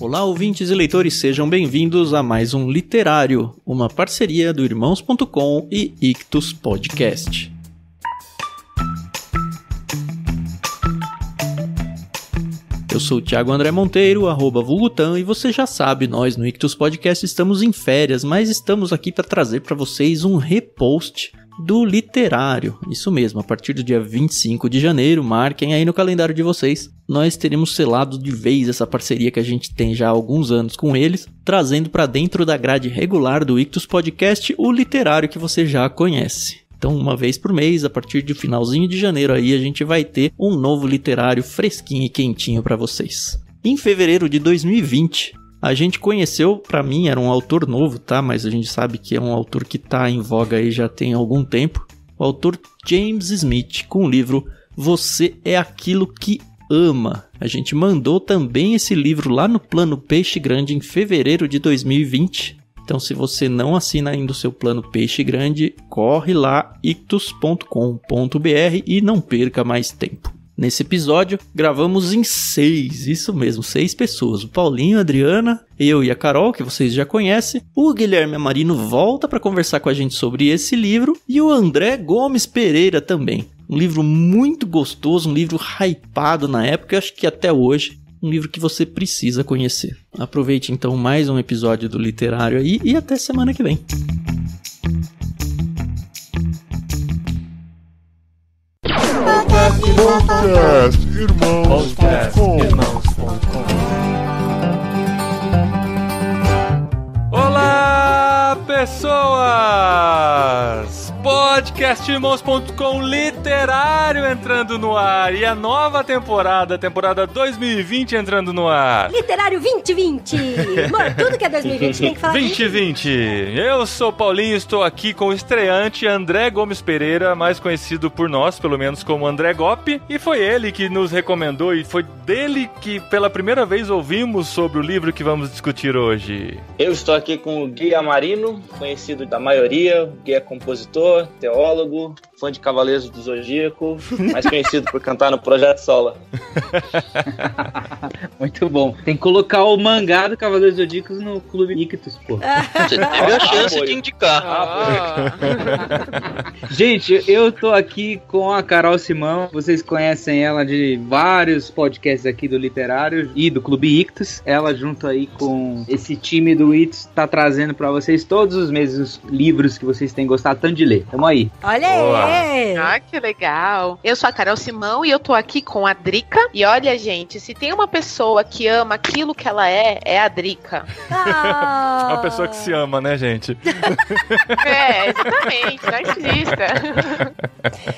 Olá, ouvintes e leitores, sejam bem-vindos a mais um Literário, uma parceria do Irmãos.com e Ictus Podcast. Eu sou o Thiago André Monteiro, @Vulgutan, e você já sabe, nós no Ictus Podcast estamos em férias, mas estamos aqui para trazer para vocês um repost do Literário. Isso mesmo, a partir do dia 25 de janeiro, marquem aí no calendário de vocês, nós teremos selado de vez essa parceria que a gente tem já há alguns anos com eles, trazendo para dentro da grade regular do Ictus Podcast o Literário que você já conhece. Então, uma vez por mês, a partir do finalzinho de janeiro aí, a gente vai ter um novo literário fresquinho e quentinho para vocês. Em fevereiro de 2020, a gente conheceu, para mim era um autor novo, tá? Mas a gente sabe que é um autor que tá em voga aí já tem algum tempo. O autor James Smith, com o livro Você é Aquilo que Ama. A gente mandou também esse livro lá no Plano Peixe Grande em fevereiro de 2020. Então, se você não assina ainda o seu plano Peixe Grande, corre lá, ictus.com.br e não perca mais tempo. Nesse episódio, gravamos em 6, isso mesmo, 6 pessoas. O Paulinho, a Adriana, eu e a Carol, que vocês já conhecem. O Guilherme Amarino volta para conversar com a gente sobre esse livro. E o André Gomes Pereira também. Um livro muito gostoso, um livro hypado na época, acho que até hoje. Um livro que você precisa conhecer. Aproveite então mais um episódio do Literário aí e até semana que vem. Podcast Irmãos.com. Olá, pessoas! Podcast Irmãos.com Literário entrando no ar. E a nova temporada 2020 entrando no ar. Literário 2020. Amor, tudo que é 2020 tem que falar 2020. Eu sou o Paulinho, estou aqui com o estreante André Gomes Pereira, mais conhecido por nós, pelo menos, como André Gop. E foi ele que nos recomendou e foi dele que pela primeira vez ouvimos sobre o livro que vamos discutir hoje. Eu estou aqui com o Gui Amarino, conhecido da maioria. O Gui é compositor, teólogo, fã de Cavaleiros do Zodíaco, mais conhecido por cantar no Projeto Sola. Muito bom. Tem que colocar o mangá do Cavaleiros do Zodíaco no Clube Ictus, pô. Você teve a chance de indicar. Gente, eu tô aqui com a Carol Simão. Vocês conhecem ela de vários podcasts aqui do Literário e do Clube Ictus. Ela, junto aí com esse time do Ictus, tá trazendo pra vocês todos os meses os livros que vocês têm gostado tanto de ler. Tamo aí. Olha aí! Ah, que legal. Eu sou a Carol Simão e eu tô aqui com a Drica. E olha, gente, se tem uma pessoa que ama aquilo que ela é a Drica. Uma pessoa que se ama, né, gente? É, exatamente, narcisista.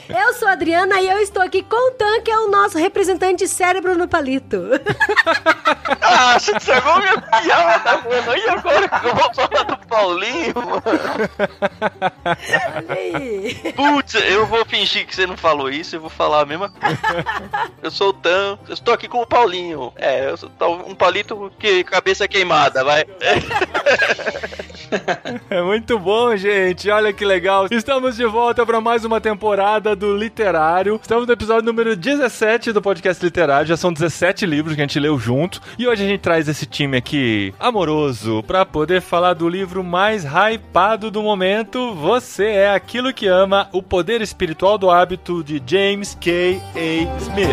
Eu sou a Adriana e eu estou aqui com o Tan, que é o nosso representante cérebro no palito. Ah, você estragou minha piada, mano. E agora que eu vou falar do Paulinho, mano? Olha aí. Putz, eu vou fingir que você não falou isso, eu vou falar a mesma coisa. Eu sou o Tan, eu estou aqui com o Paulinho. Eu sou um palito que cabeça queimada, vai. É muito bom, gente. Olha que legal. Estamos de volta para mais uma temporada do Literário. Estamos no episódio número 17 do podcast Literário. Já são 17 livros que a gente leu junto. E hoje a gente traz esse time aqui amoroso para poder falar do livro mais hypado do momento. Você é Aquilo que Ama, O Poder Espiritual do Hábito, de James K. A. Smith.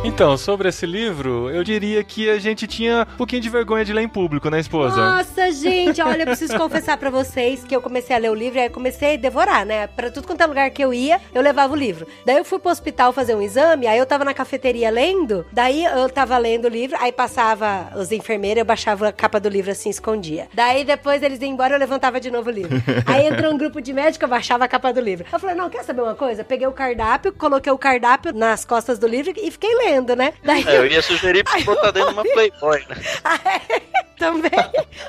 Então, sobre esse livro, eu diria que a gente tinha um pouquinho de vergonha de ler em público, né, esposa? Nossa, gente, olha, eu preciso confessar pra vocês que eu comecei a ler o livro e aí eu comecei a devorar, né? Pra tudo quanto é lugar que eu ia, eu levava o livro. Daí eu fui pro hospital fazer um exame, aí eu tava na cafeteria lendo, daí eu tava lendo o livro, aí passava os enfermeiros, eu baixava a capa do livro assim, escondia. Daí depois eles iam embora, eu levantava de novo o livro. Aí entrou um grupo de médicos, eu baixava a capa do livro. Eu falei, não, quer saber uma coisa? Peguei o cardápio, coloquei o cardápio nas costas do livro e fiquei lendo, né? Daí eu ia sugerir pra botar dentro de uma Playboy, né? também.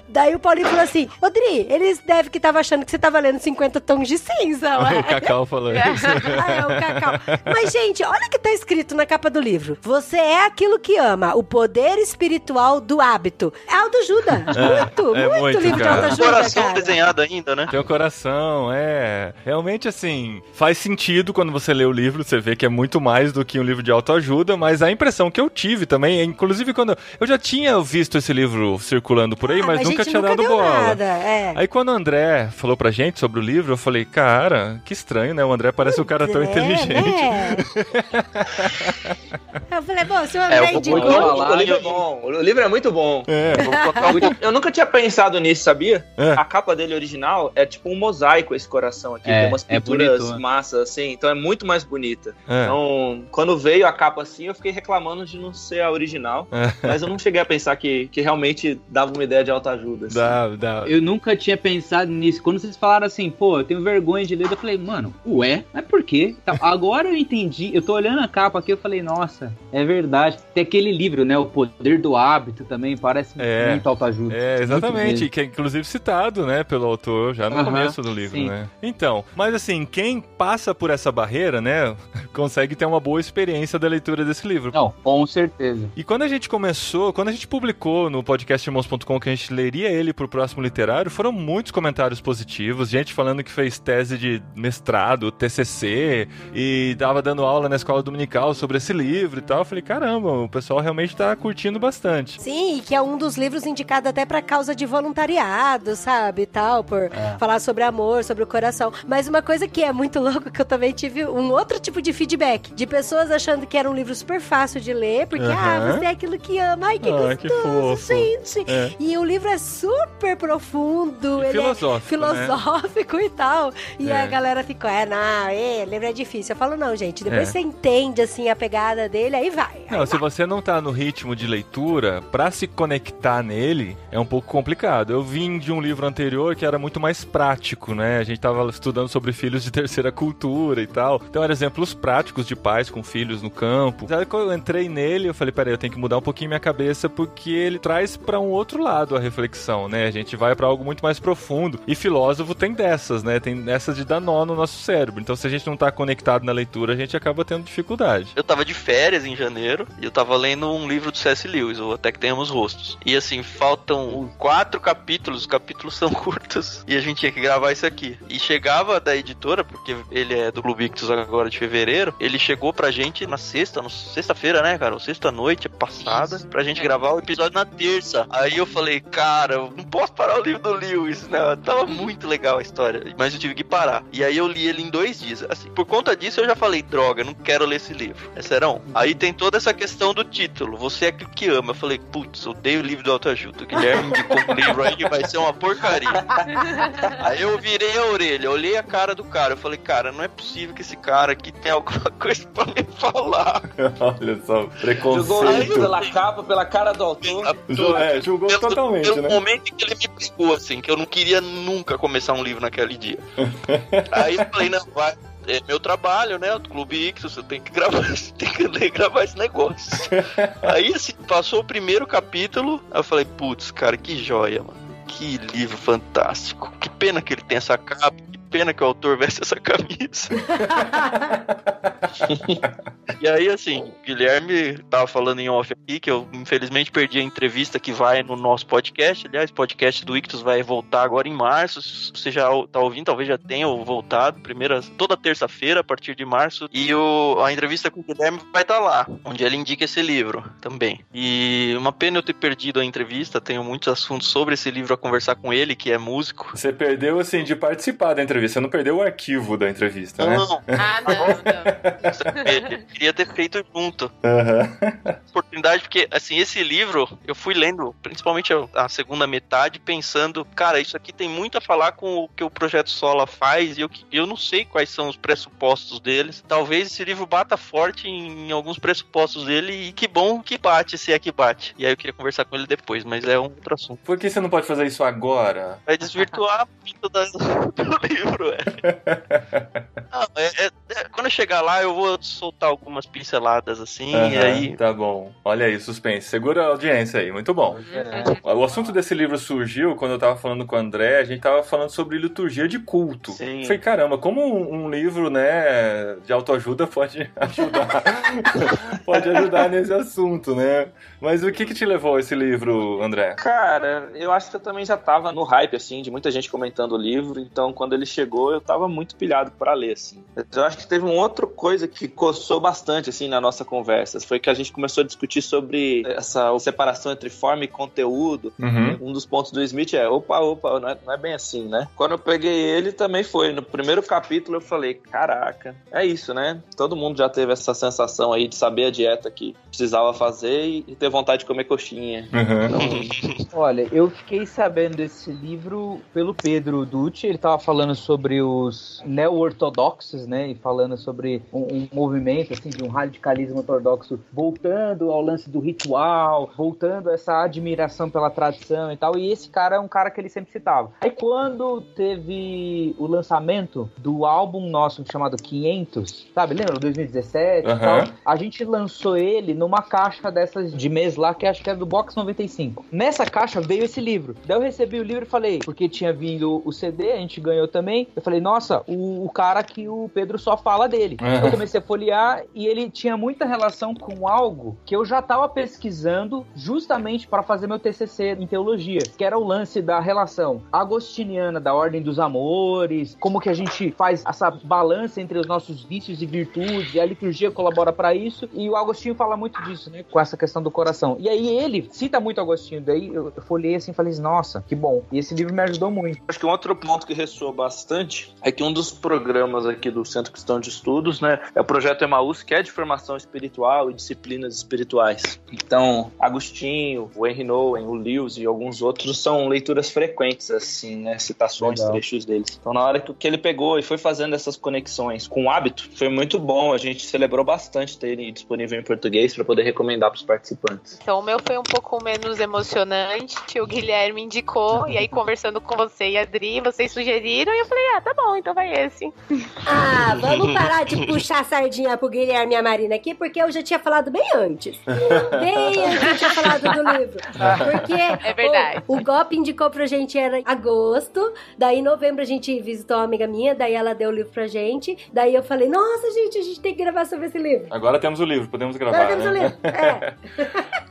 Daí o Paulinho falou assim, ô Dri, eles devem que estavam achando que você tava lendo 50 tons de cinza. O Cacau falou isso. O Cacau. Mas, gente, olha o que tá escrito na capa do livro. Você é aquilo que ama, o poder espiritual do hábito. É autoajuda. Muito livro cara. de autoajuda, Coração cara. desenhado ainda, né? Tem um coração, Realmente, assim, faz sentido quando você lê o livro, você vê que é muito mais do que um livro de autoajuda, mas a impressão que eu tive também, inclusive quando eu já tinha visto esse livro circulando por aí, mas nunca tinha dado bola. Nada, Aí quando o André falou pra gente sobre o livro, eu falei, cara, que estranho, né? O André parece um cara tão inteligente. Né? Eu falei, bom, se o André indicou... O livro é bom, o livro é muito bom. Eu nunca tinha pensado nisso, sabia? A capa dele original é tipo um mosaico, esse coração aqui, tem umas pinturas massas assim, então é muito mais bonita. Então, quando veio a capa assim, eu fiquei reclamando de não ser a original, mas eu não cheguei a pensar que realmente dava uma ideia de autoajuda. Assim. Dá. Eu nunca tinha pensado nisso. Quando vocês falaram assim, pô, eu tenho vergonha de ler, eu falei, mano, mas por quê? Então, agora eu entendi, eu tô olhando a capa aqui, eu falei, nossa, é verdade. Tem aquele livro, né, O Poder do Hábito também, parece muito autoajuda. Exatamente, que é inclusive citado, né, pelo autor já no começo do livro, né. Então, mas assim, quem passa por essa barreira, né, consegue ter uma boa experiência da leitura desse livro. Não, com certeza. E quando a gente publicou no podcastirmãos.com que a gente leria ele pro próximo literário, foram muitos comentários positivos, gente falando que fez tese de mestrado, TCC, e tava dando aula na escola dominical sobre esse livro e tal. Eu falei, caramba, o pessoal realmente tá curtindo bastante. Sim, e que é um dos livros indicado até pra causa de voluntariado, sabe, e tal, por falar sobre amor, sobre o coração. Mas uma coisa que é muito louco, que eu também tive um outro tipo de feedback, de pessoas achando que era um livro super fácil de ler, porque, você é aquilo que ama, ai, que gostoso, que fofo. gente. E o livro é super profundo, ele filosófico e tal. E a galera ficou, o livro é difícil. Eu falo, não, gente, depois você entende, assim, a pegada dele, aí vai. Não, se você não tá no ritmo de leitura, pra se conectar nele, é um pouco complicado. Eu vim de um livro anterior que era muito mais prático, né? A gente tava estudando sobre filhos de terceira cultura e tal. Então, eram exemplos práticos de pais com filhos no campo. Aí, quando eu entrei nele, eu falei, peraí, eu tenho que mudar um pouquinho minha cabeça, porque ele traz pra um outro lado a reflexão, né? A gente vai pra algo muito mais profundo. E filósofo tem dessas, né? Tem dessas de dar nó no nosso cérebro. Então, se a gente não tá conectado na leitura, a gente acaba tendo dificuldade. Eu tava de férias em janeiro e eu tava lendo um livro do C.S. Lewis, o Até que Tenhamos Rostos. E assim, faltam 4 capítulos, os capítulos são curtos e a gente tinha que gravar isso aqui. E chegava da editora, porque ele é do Clube Ictus agora de fevereiro, ele chegou pra gente na sexta-feira, né, cara? Sexta-noite passada, pra gente gravar o episódio na terça. Aí eu falei, cara, eu não posso parar o livro do Lewis, né? Tava muito legal a história, mas eu tive que parar. E aí eu li ele em 2 dias. Assim, por conta disso eu já falei, droga, não quero ler esse livro. É serão. Aí tem toda essa questão do título, você é aquilo que ama. Eu falei, putz, odeio o livro do autoajuda. O Guilherme indicou um livro aí que vai ser uma porcaria. Aí eu virei a orelha, olhei a cara do cara, eu falei, cara, não é possível que esse cara aqui tenha alguma coisa pra me falar. Olha só, preconceito. Jogou o livro pela capa, pela cara do autor. Julgou totalmente, pelo né? momento em que ele me pegou, assim, que eu não queria nunca começar um livro naquele dia. Aí eu falei, não, vai. É meu trabalho, né? O Clube Ictus, eu tenho que gravar esse negócio. Aí, assim, passou o primeiro capítulo, aí eu falei, putz, cara, que joia, mano. Que livro fantástico. Que pena que ele tem essa capa. Que pena que o autor veste essa camisa. E aí, assim, o Guilherme tava falando em off aqui que eu, infelizmente, perdi a entrevista que vai no nosso podcast. Aliás, o podcast do Ictus vai voltar agora em março. Se você já tá ouvindo, talvez já tenha voltado. Toda terça-feira, a partir de março. E a entrevista com o Guilherme vai estar lá, onde ele indica esse livro também. E uma pena eu ter perdido a entrevista. Tenho muitos assuntos sobre esse livro a conversar com ele, que é músico. Você perdeu, assim, de participar da entrevista. Você não perdeu o arquivo da entrevista, né? Não. Eu queria ter feito junto. Oportunidade, porque, assim, esse livro, eu fui lendo, principalmente a segunda metade, pensando, cara, isso aqui tem muito a falar com o que o Projeto Sola faz, e eu não sei quais são os pressupostos deles. Talvez esse livro bata forte em alguns pressupostos dele, e que bom que bate, se é que bate. E aí eu queria conversar com ele depois, mas é um outro assunto. Por que você não pode fazer isso agora? Vai desvirtuar muito do livro, Quando eu chegar lá, eu vou soltar algumas pinceladas assim, e aí... Tá bom. Olha aí, suspense. Segura a audiência aí, muito bom. O assunto desse livro surgiu quando eu tava falando com o André, a gente tava falando sobre liturgia de culto. Sim. Eu falei, caramba, como um livro, né, de autoajuda pode ajudar, pode ajudar nesse assunto, né? Mas o que te levou a esse livro, André? Cara, eu acho que eu também já tava no hype, assim, de muita gente comentando o livro, então quando ele chegou eu tava muito pilhado pra ler, assim. Eu acho que teve uma outra coisa que coçou bastante, assim, na nossa conversa, foi que a gente começou a discutir sobre essa separação entre forma e conteúdo. Um dos pontos do Smith é, opa, não é bem assim, né? Quando eu peguei ele, também foi, no primeiro capítulo eu falei, caraca, é isso, né? Todo mundo já teve essa sensação aí de saber a dieta que precisava fazer e ter vontade de comer coxinha. Olha, eu fiquei sabendo desse livro pelo Pedro Dutti, ele tava falando sobre os neo-ortodoxos, né, e falando sobre um movimento, assim, de um radicalismo ortodoxo voltando ao lance do ritual, voltando a essa admiração pela tradição e tal, e esse cara é um cara que ele sempre citava. Aí quando teve o lançamento do álbum nosso chamado 500, sabe, lembra? 2017 e tal, a gente lançou ele numa caixa dessas de mês lá, que acho que era do Box 95. Nessa caixa veio esse livro. Daí eu recebi o livro e falei, porque tinha vindo o CD, a gente ganhou também, eu falei, nossa, o cara que o Pedro só fala dele. Eu comecei a folhear e ele tinha muita relação com algo que eu já estava pesquisando justamente para fazer meu TCC em teologia, que era o lance da relação agostiniana da ordem dos amores, como que a gente faz essa balança entre os nossos vícios e virtudes, e a liturgia colabora para isso, e o Agostinho fala muito disso, né, com essa questão do coração. E aí ele cita muito Agostinho, daí eu folhei assim e falei, nossa, que bom. E esse livro me ajudou muito. Acho que um outro ponto que ressoou bastante é que um dos programas aqui do Centro Cristão de Estudos, né, é o projeto Emaús, que é de formação espiritual e disciplinas espirituais. Então, Agostinho, o Henry Nouwen, o Lewis e alguns outros são leituras frequentes, assim, né, citações, trechos deles. Então, na hora que ele pegou e foi fazendo essas conexões com o hábito, foi muito bom. A gente celebrou bastante ter ele disponível em português para poder recomendar para os participantes. Então, o meu foi um pouco menos emocionante. O Guilherme indicou, e aí conversando com você e a Adri, vocês sugeriram, e eu falei, tá bom, então vai esse. Vamos parar de puxar a sardinha pro Guilherme e a Marina aqui, porque eu já tinha falado bem antes. Bem antes eu tinha falado do livro. Porque é verdade. O GOP indicou pra gente era agosto, daí em novembro a gente visitou uma amiga minha, daí ela deu o livro pra gente, daí eu falei, nossa, gente, a gente tem que gravar sobre esse livro. Agora temos o livro, podemos gravar, Agora temos o livro,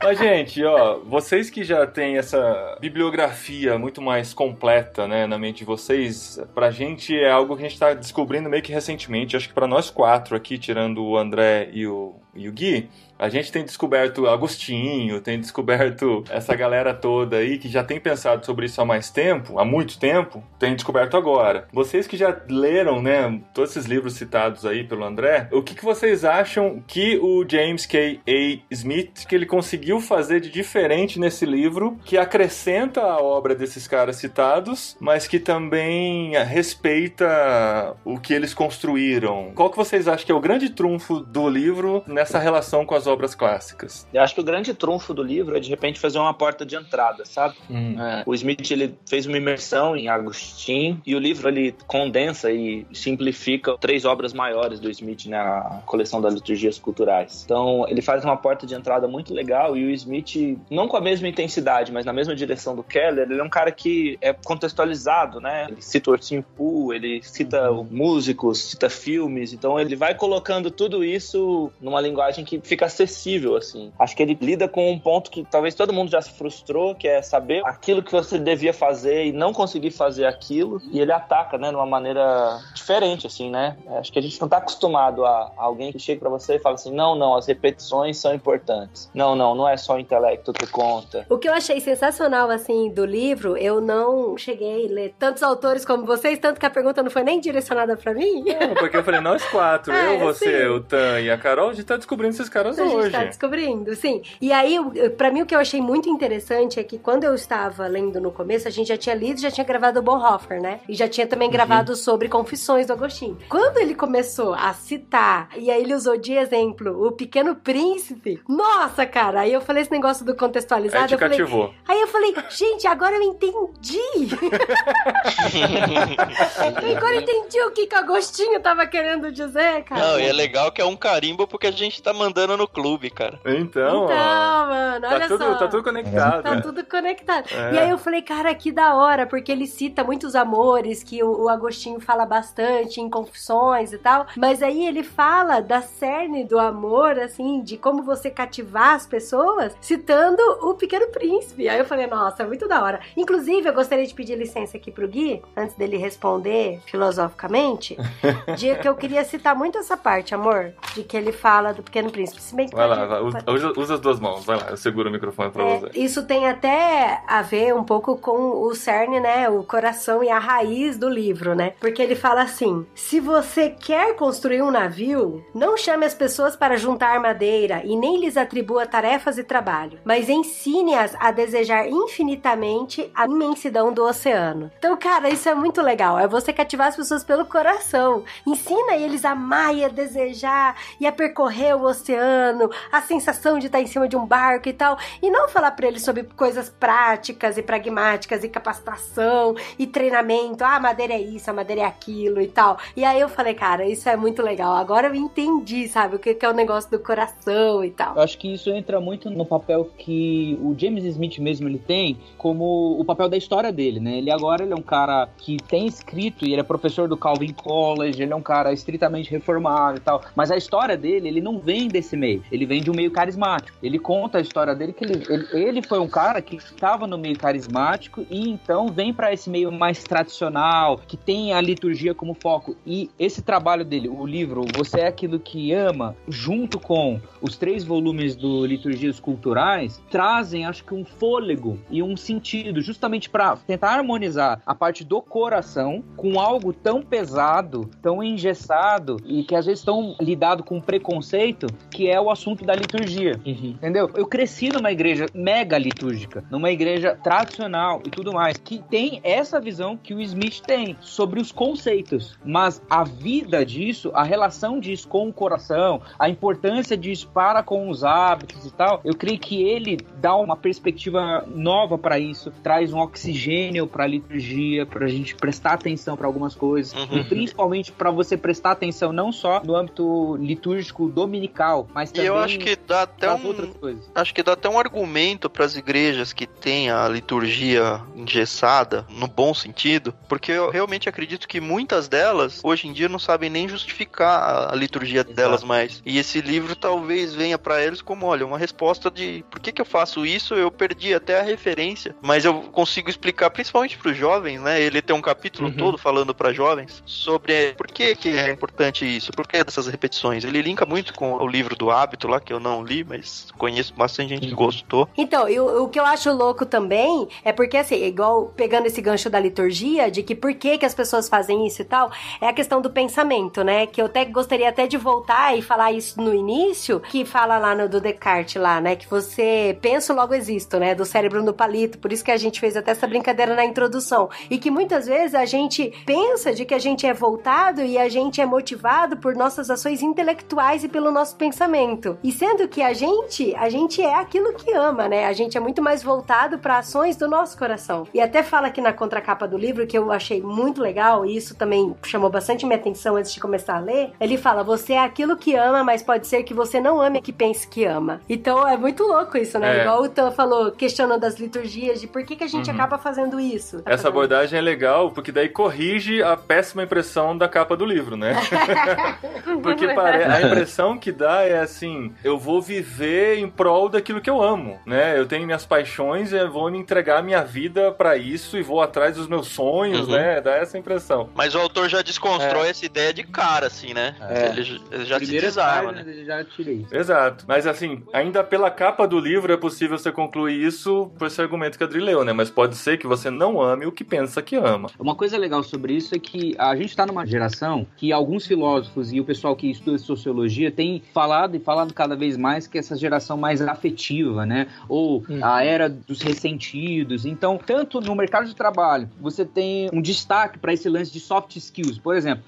Mas, gente, ó, vocês que já têm essa bibliografia muito mais completa, né, na mente de vocês, pra gente é algo que a gente tá descobrindo meio que recentemente. Acho que pra nós quatro aqui, tirando o André e o Gui, a gente tem descoberto Agostinho, tem descoberto essa galera toda aí que já tem pensado sobre isso há muito tempo, tem descoberto agora. Vocês que já leram, né, todos esses livros citados aí pelo André, o que vocês acham que o James K. A. Smith, que ele conseguiu fazer de diferente nesse livro, que acrescenta a obra desses caras citados, mas que também respeita o que eles construíram? Qual que vocês acham que é o grande trunfo do livro nessa relação com as obras clássicas? Eu acho que o grande trunfo do livro é de repente fazer uma porta de entrada, sabe? O Smith, ele fez uma imersão em Agostinho, e o livro ele condensa e simplifica 3 obras maiores do Smith na coleção das liturgias culturais. Então ele faz uma porta de entrada muito legal, e o Smith, não com a mesma intensidade, mas na mesma direção do Keller, ele é um cara que é contextualizado, né? Ele cita Ursinho Pooh, ele cita músicos, cita filmes, então ele vai colocando tudo isso numa linguagem que fica acessível, assim. Acho que ele lida com um ponto que talvez todo mundo já se frustrou, que é saber aquilo que você devia fazer e não conseguir fazer aquilo, e ele ataca, né, de uma maneira diferente, assim, né? Acho que a gente não tá acostumado a alguém que chega pra você e fala assim, não, as repetições são importantes. Não é só o intelecto que conta. O que eu achei sensacional, assim, do livro, eu não cheguei a ler tantos autores como vocês, tanto que a pergunta não foi nem direcionada pra mim. Não, porque eu falei, nós quatro, você, o Tan e a Carol, a gente tá descobrindo esses caras hoje. A gente hoje. tá descobrindo, sim. E aí, pra mim, o que eu achei muito interessante é que quando eu estava lendo no começo, a gente já tinha lido, já tinha gravado o Bonhoeffer, né? E já tinha também gravado sobre Confissões do Agostinho. Quando ele começou a citar, e aí ele usou de exemplo o Pequeno Príncipe, nossa, cara, aí eu falei esse negócio do contextualizado, Aí te cativou. Aí eu falei, gente, agora eu entendi. Agora eu entendi o que o Agostinho tava querendo dizer, cara. Não, e é legal que é um carimbo porque a gente tá mandando no clube, cara. Então mano, olha só. Tá tudo conectado. Tá tudo conectado. E aí eu falei, cara, que da hora, porque ele cita muitos amores que o Agostinho fala bastante em Confissões e tal, mas aí ele fala da cerne do amor, assim, de como você cativar as pessoas, citando o Pequeno Príncipe. Aí eu falei, nossa, muito da hora. Inclusive, eu gostaria de pedir licença aqui pro Gui, antes dele responder filosoficamente, de que eu queria citar muito essa parte, amor, de que ele fala do Pequeno Príncipe. Se bem que vai lá, usa as duas mãos, vai lá, eu seguro o microfone pra você. Isso tem até a ver um pouco com o cerne, né, o coração e a raiz do livro, né, porque ele fala assim, se você quer construir um navio, não chame as pessoas para juntar madeira e nem lhes atribua tarefas e trabalho, mas ensine-as a desejar infinitamente a imensidão do oceano. Então, cara, isso é muito legal, é você cativar as pessoas pelo coração, ensina eles a amar e a desejar e a percorrer o oceano, a sensação de estar em cima de um barco e tal, e não falar pra eles sobre coisas práticas e pragmáticas e capacitação e treinamento, a madeira é isso, a madeira é aquilo e tal. E aí eu falei, cara, isso é muito legal, agora eu entendi, sabe, o que é o negócio do coração e tal. Eu acho que isso entra muito no papel que o James Smith mesmo ele tem, como o papel da história dele, né? Ele é um cara que tem escrito e ele é professor do Calvin College, ele é um cara estritamente reformado e tal, mas a história dele, ele não vem desse meio, ele vem de um meio carismático. Ele conta a história dele que ele foi um cara que estava no meio carismático e então vem para esse meio mais tradicional, que tem a liturgia como foco. E esse trabalho dele, o livro Você é Aquilo que Ama, junto com os 3 volumes do Liturgias Culturais, trazem, acho que um fôlego e um sentido, justamente para tentar harmonizar a parte do coração com algo tão pesado, tão engessado e que às vezes tão lidado com preconceito, que é o assunto da liturgia. Entendeu? Eu cresci numa igreja mega litúrgica, numa igreja tradicional e tudo mais, que tem essa visão que o Smith tem sobre os conceitos, mas a vida disso, a relação disso com o coração, a importância disso para com os hábitos e tal, eu creio que ele dá uma perspectiva nova para isso, traz um oxigênio para a liturgia, para a gente prestar atenção para algumas coisas, e principalmente para você prestar atenção não só no âmbito litúrgico dominical, mas também eu acho que dá até outras coisas. Acho que dá até um argumento para as igrejas que têm a liturgia engessada, no bom sentido, porque eu realmente acredito que muitas delas, hoje em dia, não sabem nem justificar a liturgia delas mais. E esse livro talvez venha para eles como, olha, uma resposta de por que eu faço isso, eu perdi até a referência, mas eu consigo explicar, principalmente para os jovens, né? Ele tem um capítulo todo falando para jovens sobre por que é importante isso, por que dessas repetições. Ele linka muito com o livro do Hábito lá, que eu não li, mas conheço bastante gente que gostou. Então, o que eu acho louco também é porque, assim, igual pegando esse gancho da liturgia, de que por que as pessoas fazem isso e tal, é a questão do pensamento, né? Que eu até gostaria até de voltar e falar isso no início, que fala lá no do Descartes lá, né? Que você pensa, logo existo, né? Do cérebro no palito. Por isso que a gente fez até essa brincadeira na introdução. E que muitas vezes a gente pensa de que a gente é voltado e a gente é motivado por nossas ações intelectuais e pelo nosso pensamento. E sendo que a gente é aquilo que ama, né? A gente é muito mais voltado para ações do nosso coração. E até fala aqui na contracapa do livro, que eu achei muito legal, e isso também chamou bastante minha atenção antes de começar a ler, ele fala, você é aquilo que ama, mas pode ser que você não ame que pense que ama. Então é muito louco isso, né? Igual o Tan falou, questionando as liturgias, de por que a gente acaba fazendo isso. Essa abordagem é legal, porque daí corrige a péssima impressão da capa do livro, né? Porque a impressão que dá é assim, eu vou viver em prol daquilo que eu amo, né? Eu tenho minhas paixões e eu vou me entregar minha vida pra isso e vou atrás dos meus sonhos, né? Dá essa impressão. Mas o autor já desconstrói essa ideia de cara, assim, né? Ele já se desarma, né? Ele já tira isso. Exato. Mas assim, ainda pela capa do livro é possível você concluir isso por esse argumento que a Adri leu, né? Mas pode ser que você não ame o que pensa que ama. Uma coisa legal sobre isso é que a gente tá numa geração que alguns filósofos e o pessoal que estuda sociologia tem tem falado cada vez mais que essa geração mais afetiva, né? Ou a era dos ressentidos. Então, tanto no mercado de trabalho, você tem um destaque para esse lance de soft skills. Por exemplo,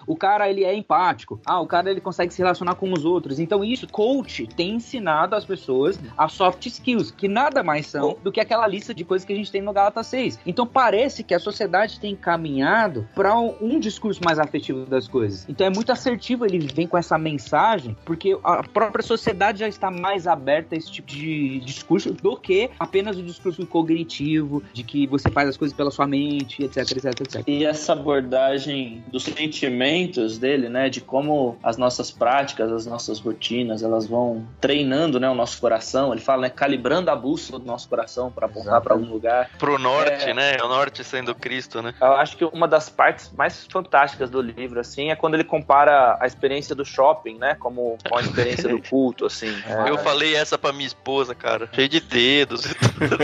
o cara ele é empático, o cara ele consegue se relacionar com os outros. Então, isso, coach tem ensinado as pessoas a soft skills, que nada mais são do que aquela lista de coisas que a gente tem no Gálatas 6. Então, parece que a sociedade tem caminhado para um discurso mais afetivo das coisas. Então, é muito assertivo, ele vem com essa mensagem, porque a própria sociedade já está mais aberta a esse tipo de discurso do que apenas o discurso cognitivo, de que você faz as coisas pela sua mente, etc, etc, etc. E essa abordagem dos sentimentos dele, né, de como as nossas práticas, as nossas rotinas, elas vão treinando, né, o nosso coração. Ele fala, né, calibrando a bússola do nosso coração para apontar para algum lugar. Pro norte, né? O norte sendo Cristo, né? Eu acho que uma das partes mais fantásticas do livro, assim, é quando ele compara a experiência do shopping, né, com a experiência do culto, assim. Eu falei essa pra minha esposa, cara. Cheio de dedos e tudo.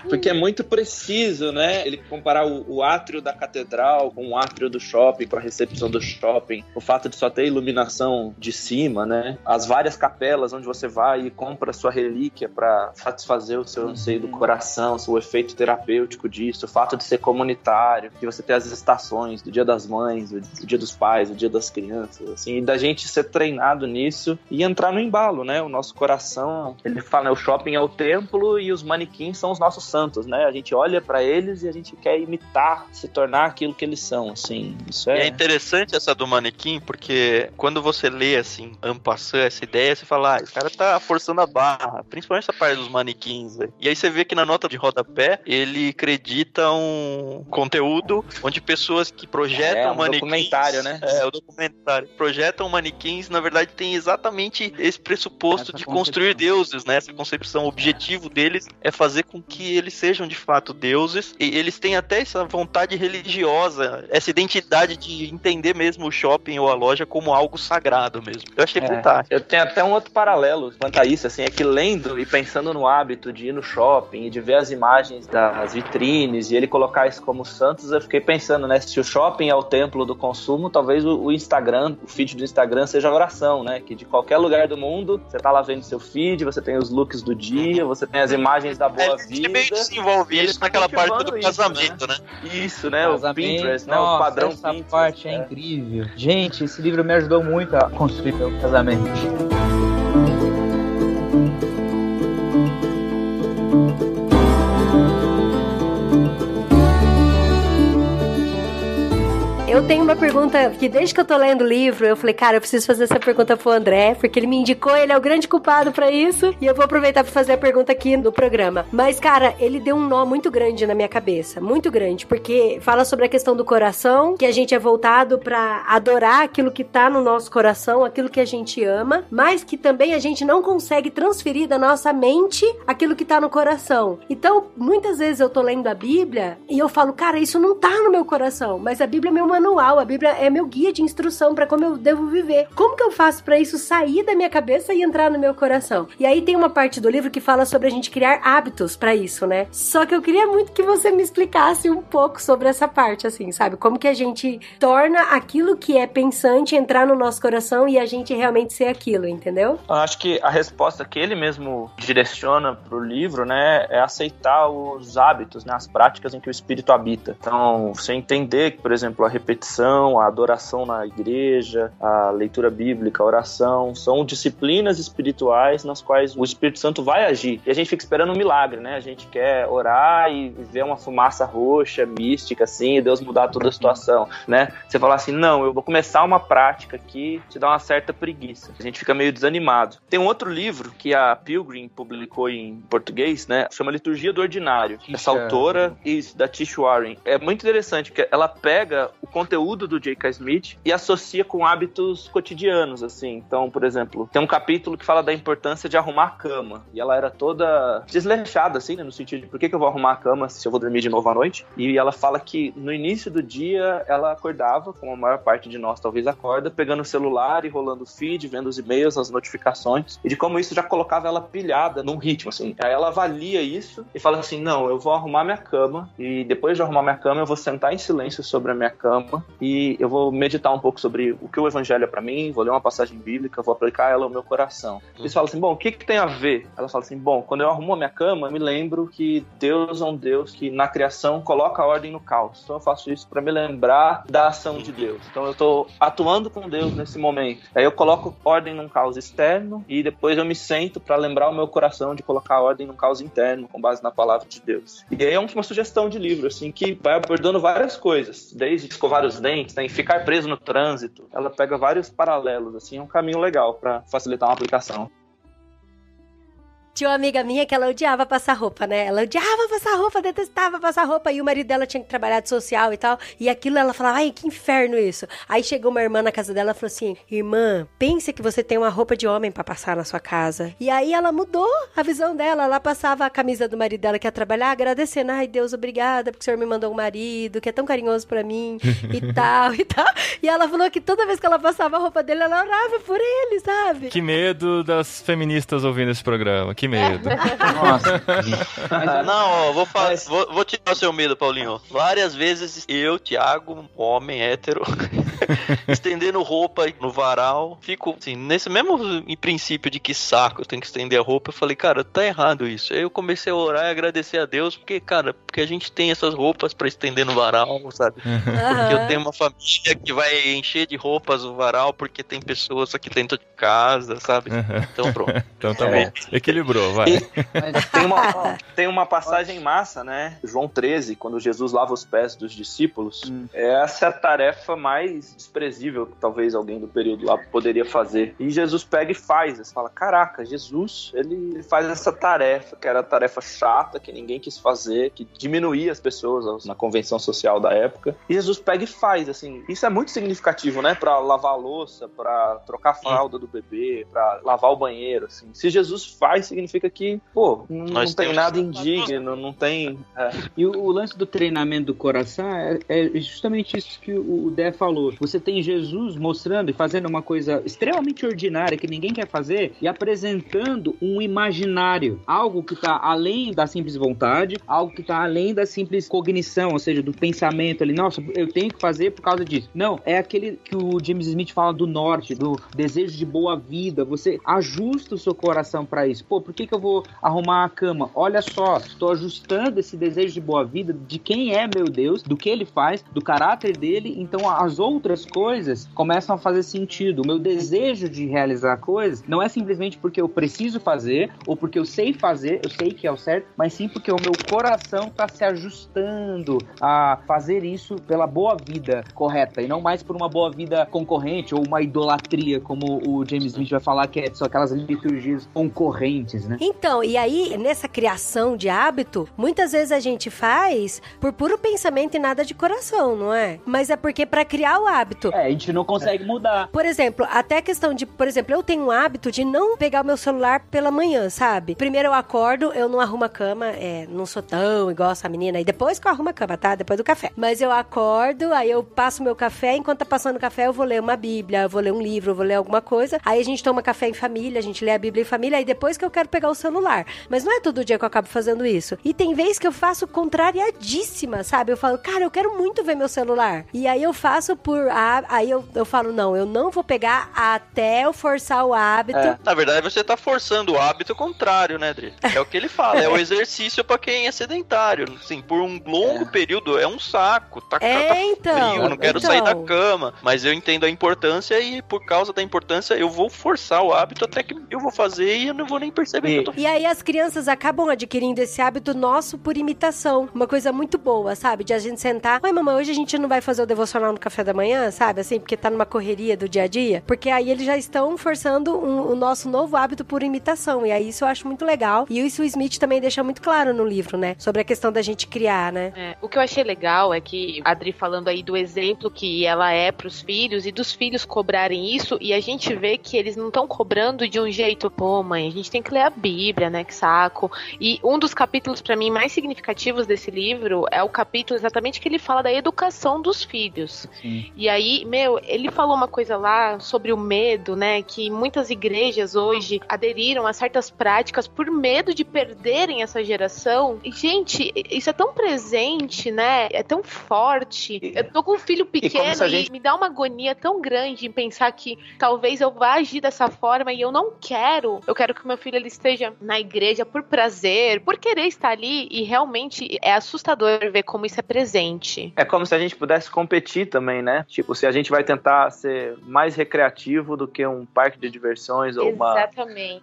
Porque é muito preciso, né? Ele comparar o átrio da catedral com o átrio do shopping, com a recepção do shopping. O fato de só ter iluminação de cima, né? As várias capelas onde você vai e compra sua relíquia pra satisfazer o seu anseio do coração, o efeito terapêutico disso. O fato de ser comunitário, de você ter as estações do Dia das Mães, do Dia dos Pais, do Dia das Crianças, assim. E da gente ser treinado nisso e entrar no embalo, né? O nosso coração, ele fala, né? O shopping é o templo e os manequins são os nossos santos, né? A gente olha pra eles e a gente quer imitar, se tornar aquilo que eles são, assim. Isso é interessante essa do manequim, porque quando você lê, assim, en passant essa ideia, você fala, esse cara tá forçando a barra, principalmente essa parte dos manequins, véio. E aí você vê que na nota de rodapé, ele acredita um conteúdo onde pessoas que projetam manequins... documentário, né? O documentário. Projetam manequins, na verdade, tem exatamente esse pressuposto de construir deuses, né? Essa concepção, o objetivo deles é fazer com que eles sejam de fato deuses, e eles têm até essa vontade religiosa, essa identidade de entender mesmo o shopping ou a loja como algo sagrado mesmo. Eu achei fantástico. Eu tenho até um outro paralelo quanto a isso, assim, é que lendo e pensando no hábito de ir no shopping e de ver as imagens das vitrines e ele colocar isso como santos, eu fiquei pensando, né, se o shopping é o templo do consumo, talvez o Instagram, o feed do Instagram seja a oração, né, que de qualquer lugar do mundo, você tá lá vendo seu feed, você tem os looks do dia, você tem as imagens da boa vida. Ele meio desenvolve isso naquela parte do casamento, né? Isso, né, o Pinterest, né, o padrão essa Pinterest. Essa parte é incrível. Gente, esse livro me ajudou muito a construir meu casamento. Eu tenho uma pergunta que desde que eu tô lendo o livro, eu falei, cara, eu preciso fazer essa pergunta pro André, porque ele me indicou, ele é o grande culpado pra isso, e eu vou aproveitar pra fazer a pergunta aqui no programa. Mas, cara, ele deu um nó muito grande na minha cabeça, muito grande, porque fala sobre a questão do coração, que a gente é voltado pra adorar aquilo que tá no nosso coração, aquilo que a gente ama, mas que também a gente não consegue transferir da nossa mente aquilo que tá no coração. Então, muitas vezes eu tô lendo a Bíblia e eu falo, cara, isso não tá no meu coração, mas a Bíblia é meu manual, a Bíblia é meu guia de instrução pra como eu devo viver. Como que eu faço pra isso sair da minha cabeça e entrar no meu coração? E aí tem uma parte do livro que fala sobre a gente criar hábitos pra isso, né? Só que eu queria muito que você me explicasse um pouco sobre essa parte, assim, sabe? Como que a gente torna aquilo que é pensante entrar no nosso coração e a gente realmente ser aquilo, entendeu? Eu acho que a resposta que ele mesmo direciona pro livro, né, é aceitar os hábitos, né, as práticas em que o Espírito habita. Então, você entender que, por exemplo, a repetição, a adoração na igreja, a leitura bíblica, a oração, são disciplinas espirituais nas quais o Espírito Santo vai agir. E a gente fica esperando um milagre, né? A gente quer orar e ver uma fumaça roxa, mística, assim, e Deus mudar toda a situação, né? Você fala assim, não, eu vou começar uma prática aqui, te dá uma certa preguiça. A gente fica meio desanimado. Tem um outro livro que a Pilgrim publicou em português, né? Chama Liturgia do Ordinário. Essa autora, da Tish Warren. É muito interessante, porque ela pega o conteúdo do J.K. Smith e associa com hábitos cotidianos, assim. Então, por exemplo, tem um capítulo que fala da importância de arrumar a cama. E ela era toda desleixada, assim, né? No sentido de por que eu vou arrumar a cama se eu vou dormir de novo à noite? E ela fala que no início do dia ela acordava, como a maior parte de nós talvez acorda, pegando o celular e rolando o feed, vendo os e-mails, as notificações, e de como isso já colocava ela pilhada num ritmo, assim. Aí ela avalia isso e fala assim, não, eu vou arrumar minha cama e depois de arrumar minha cama eu vou sentar em silêncio sobre a minha cama cama e eu vou meditar um pouco sobre o que o evangelho é pra mim, vou ler uma passagem bíblica, vou aplicar ela ao meu coração. Eles falam assim, bom, o que tem a ver? Ela fala assim, bom, quando eu arrumo a minha cama, eu me lembro que Deus é um Deus que na criação coloca a ordem no caos. Então eu faço isso pra me lembrar da ação de Deus. Então eu tô atuando com Deus nesse momento. Aí eu coloco ordem num caos externo e depois eu me sento pra lembrar o meu coração de colocar ordem num caos interno, com base na palavra de Deus. E aí é uma sugestão de livro, assim, que vai abordando várias coisas, desde escovar os dentes, né, e ficar preso no trânsito. Ela pega vários paralelos, assim, é um caminho legal pra facilitar uma aplicação. Tinha uma amiga minha que ela odiava passar roupa, né? Ela odiava passar roupa, detestava passar roupa. E o marido dela tinha que trabalhar de social e tal. E aquilo ela falava, ai, que inferno isso. Aí chegou uma irmã na casa dela e falou assim, irmã, pense que você tem uma roupa de homem pra passar na sua casa. E aí ela mudou a visão dela. Ela passava a camisa do marido dela que ia trabalhar, agradecendo. Ai, Deus, obrigada, porque o senhor me mandou um marido que é tão carinhoso pra mim e tal, e tal. E ela falou que toda vez que ela passava a roupa dele, ela orava por ele, sabe? Que medo das feministas ouvindo esse programa. Que medo. Nossa. Não, ó, vou tirar o seu medo, Paulinho. Várias vezes eu, Thiago, homem hétero, estendendo roupa no varal, fico assim, nesse mesmo princípio de que saco, eu tenho que estender a roupa, eu falei, cara, tá errado isso. Aí eu comecei a orar e agradecer a Deus, porque a gente tem essas roupas pra estender no varal, sabe? Porque eu tenho uma família que vai encher de roupas o varal, porque tem pessoas aqui dentro de casa, sabe? Então pronto. Então tá bom. Equilibrou, vai. Tem uma passagem massa, né? João 13, quando Jesus lava os pés dos discípulos. Essa é a tarefa mais desprezível que talvez alguém do período lá poderia fazer. E Jesus pega e faz. Você fala, caraca, Jesus, ele faz essa tarefa, que era a tarefa chata, que ninguém quis fazer, que diminuía as pessoas na convenção social da época. E Jesus pega e faz, assim. Isso é muito significativo, né? Pra lavar a louça, pra trocar a fralda do bebê, pra lavar o banheiro, assim. Se Jesus faz, significa que, pô, não tem nada indigno, não tem... E o lance do treinamento do coração é justamente isso que o Dé falou. Você tem Jesus mostrando e fazendo uma coisa extremamente ordinária que ninguém quer fazer e apresentando um imaginário, algo que está além da simples vontade, algo que está além da simples cognição, ou seja, do pensamento ali, nossa, eu tenho que fazer por causa disso. Não, é aquele que o James Smith fala do norte, do desejo de boa vida. Você ajusta o seu coração para isso. Pô, por que eu vou arrumar a cama? Olha só, estou ajustando esse desejo de boa vida de quem é meu Deus, do que ele faz, do caráter dele, então as outras coisas começam a fazer sentido. O meu desejo de realizar coisas não é simplesmente porque eu preciso fazer, ou porque eu sei fazer, eu sei que é o certo, mas sim porque o meu coração está se ajustando a fazer isso pela boa vida correta, e não mais por uma boa vida concorrente, ou uma idolatria, como o James Smith vai falar, que são aquelas liturgias concorrentes, né? Então, e aí, nessa criação de hábito, muitas vezes a gente faz por puro pensamento e nada de coração, não é? Mas é porque pra criar o hábito... a gente não consegue mudar. Por exemplo, até a questão de... Por exemplo, eu tenho um hábito de não pegar o meu celular pela manhã, sabe? Primeiro eu acordo, eu não arrumo a cama, não sou tão igual essa menina, e depois que eu arrumo a cama, tá? Depois do café. Mas eu acordo, aí eu passo meu café, enquanto tá passando o café eu vou ler uma bíblia, eu vou ler um livro, eu vou ler alguma coisa, aí a gente toma café em família, a gente lê a bíblia em família, aí depois que eu quero pegar o celular. Mas não é todo dia que eu acabo fazendo isso. E tem vezes que eu faço contrariadíssima, sabe? Eu falo, cara, eu quero muito ver meu celular. E aí eu faço aí eu falo, não, eu não vou pegar até eu forçar o hábito. Na verdade, você tá forçando o hábito contrário, né, Dri? É o que ele fala, é o exercício pra quem é sedentário. Assim, por um longo período é um saco. Tá frio, eu não quero sair da cama. Mas eu entendo a importância e por causa da importância eu vou forçar o hábito até que eu vou fazer e eu não vou nem perceber que eu tô... E aí as crianças acabam adquirindo esse hábito nosso por imitação. Uma coisa muito boa, sabe? De a gente sentar, oi mamãe, hoje a gente não vai fazer o devocional no café da manhã, sabe? Assim, porque tá numa correria do dia a dia. Porque aí eles já estão forçando o nosso novo hábito por imitação. E aí isso eu acho muito legal. E isso o Smith também deixa muito claro no livro, né? Sobre a questão da gente criar, né? O que eu achei legal é que a Adri falando aí do exemplo que ela é pros filhos e dos filhos cobrarem isso, e a gente vê que eles não estão cobrando de um jeito, pô mãe, a gente tem que ler a Bíblia, né? Que saco. E um dos capítulos, pra mim, mais significativos desse livro é o capítulo exatamente que ele fala da educação dos filhos. Sim. E aí, ele falou uma coisa lá sobre o medo, né? Que muitas igrejas hoje aderiram a certas práticas por medo de perderem essa geração. E, gente, isso é tão presente, né? É tão forte. Eu tô com um filho pequeno e me dá uma agonia tão grande em pensar que talvez eu vá agir dessa forma e eu não quero. Eu quero que meu filho ele esteja na igreja por prazer, por querer estar ali, e realmente é assustador ver como isso é presente. É como se a gente pudesse competir também, né? Tipo, se a gente vai tentar ser mais recreativo do que um parque de diversões ou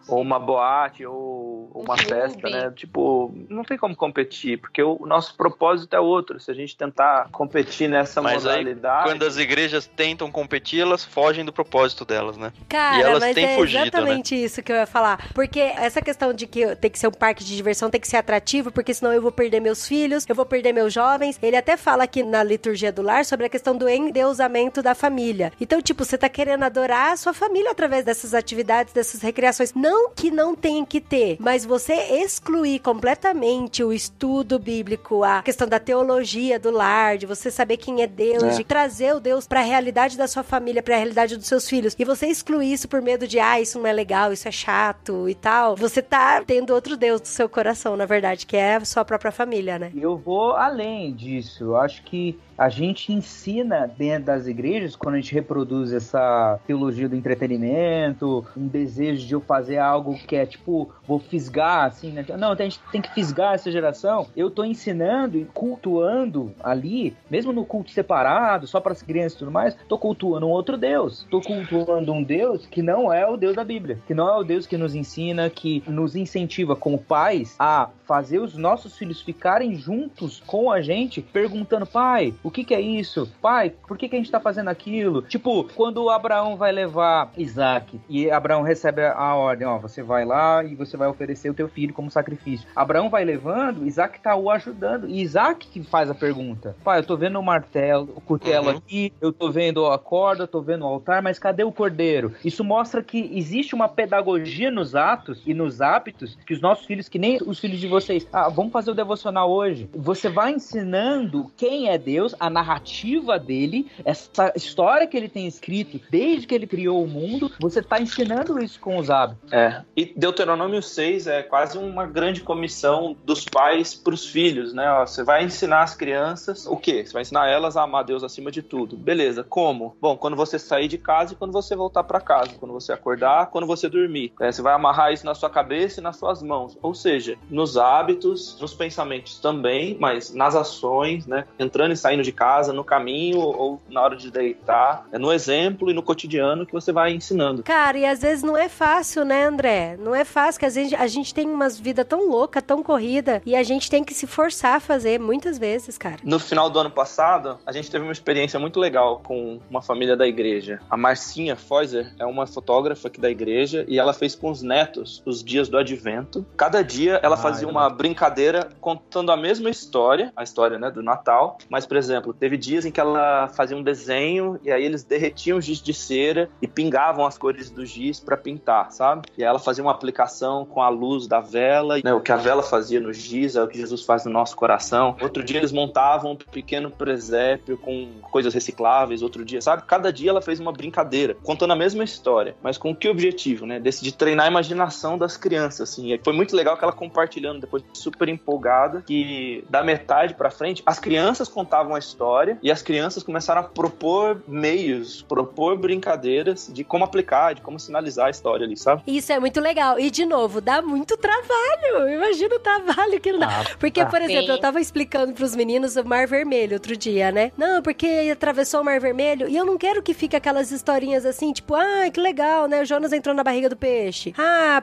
uma boate ou uma festa, né? Tipo, não tem como competir, porque o nosso propósito é outro. Se a gente tentar competir nessa modalidade... Aí, quando as igrejas tentam competir, elas fogem do propósito delas, né? Cara, e elas mas têm fugido, exatamente isso que eu ia falar. Porque essa questão de que tem que ser um parque de diversão, tem que ser atrativo, porque senão eu vou perder meus filhos, eu vou perder meus jovens. Ele até fala aqui na liturgia do lar sobre a questão do endeusamento da família. Então, tipo, você tá querendo adorar a sua família através dessas atividades, dessas recreações. Não que não tem que ter, mas você excluir completamente o estudo bíblico, a questão da teologia do lar, de você saber quem é Deus, de trazer o Deus pra realidade da sua família, pra realidade dos seus filhos, e você excluir isso por medo de, isso não é legal, isso é chato e tal, você tá tendo outro Deus do seu coração, na verdade, que é a sua própria família, né? Eu vou além disso, eu acho que a gente ensina dentro das igrejas, quando a gente reproduz essa teologia do entretenimento, um desejo de eu fazer algo que é tipo, vou fisgar, assim, né? Não, a gente tem que fisgar essa geração. Eu tô ensinando e cultuando ali, mesmo no culto separado, só para as crianças e tudo mais, tô cultuando um outro Deus. Tô cultuando um Deus que não é o Deus da Bíblia, que não é o Deus que nos ensina, que nos incentiva como pais a fazer os nossos filhos ficarem juntos com a gente, perguntando, pai, o que é isso? Pai, por que a gente tá fazendo aquilo? Tipo, quando Abraão vai levar Isaac e Abraão recebe a ordem, você vai lá e você vai oferecer o teu filho como sacrifício. Abraão vai levando, Isaac tá o ajudando. E Isaac que faz a pergunta. Pai, eu tô vendo o martelo, o cutelo aqui, eu tô vendo a corda, eu tô vendo o altar, mas cadê o cordeiro? Isso mostra que existe uma pedagogia nos atos e nos hábitos que os nossos filhos, que nem os filhos de vocês, vamos fazer o devocional hoje. Você vai ensinando quem é Deus, a narrativa dele, essa história que ele tem escrito desde que ele criou o mundo, você tá ensinando isso com os hábitos. E Deuteronômio 6 é quase uma grande comissão dos pais pros filhos, né? Você vai ensinar as crianças o quê? Você vai ensinar elas a amar Deus acima de tudo. Beleza, como? Bom, quando você sair de casa e quando você voltar pra casa, quando você acordar, quando você dormir. Você vai amarrar isso na sua cabeça e nas suas mãos. Ou seja, nos hábitos, nos pensamentos também, mas nas ações, né? Entrando e saindo de casa, no caminho ou na hora de deitar. É no exemplo e no cotidiano que você vai ensinando. Cara, e às vezes não é fácil, né, André? Não é fácil, que às vezes a gente tem umas vidas tão louca, tão corrida, e a gente tem que se forçar a fazer muitas vezes, cara. No final do ano passado, a gente teve uma experiência muito legal com uma família da igreja. A Marcinha Foiser é uma fotógrafa aqui da igreja e ela fez com os netos os dias do advento. Cada dia ela fazia uma brincadeira contando a mesma história, a história, né, do Natal, mas, por exemplo, teve dias em que ela fazia um desenho e aí eles derretiam o giz de cera e pingavam as cores do giz pra pintar, sabe? E aí ela fazia uma aplicação com a luz da vela, né? O que a vela fazia no giz é o que Jesus faz no nosso coração. Outro dia eles montavam um pequeno presépio com coisas recicláveis, outro dia, sabe? Cada dia ela fez uma brincadeira, contando a mesma história, mas com que objetivo, né? De treinar a imaginação das crianças, assim. E foi muito legal que ela compartilhando depois, super empolgada, que da metade pra frente, as crianças contavam a história e as crianças começaram a propor meios, propor brincadeiras de como aplicar, de como sinalizar a história ali, sabe? Isso é muito legal. E, de novo, dá muito trabalho. Imagina o trabalho que não dá. Porque, por exemplo, eu tava explicando pros meninos o Mar Vermelho outro dia, né? Não, porque atravessou o Mar Vermelho e eu não quero que fique aquelas historinhas assim, tipo, que legal, né? O Jonas entrou na barriga do peixe.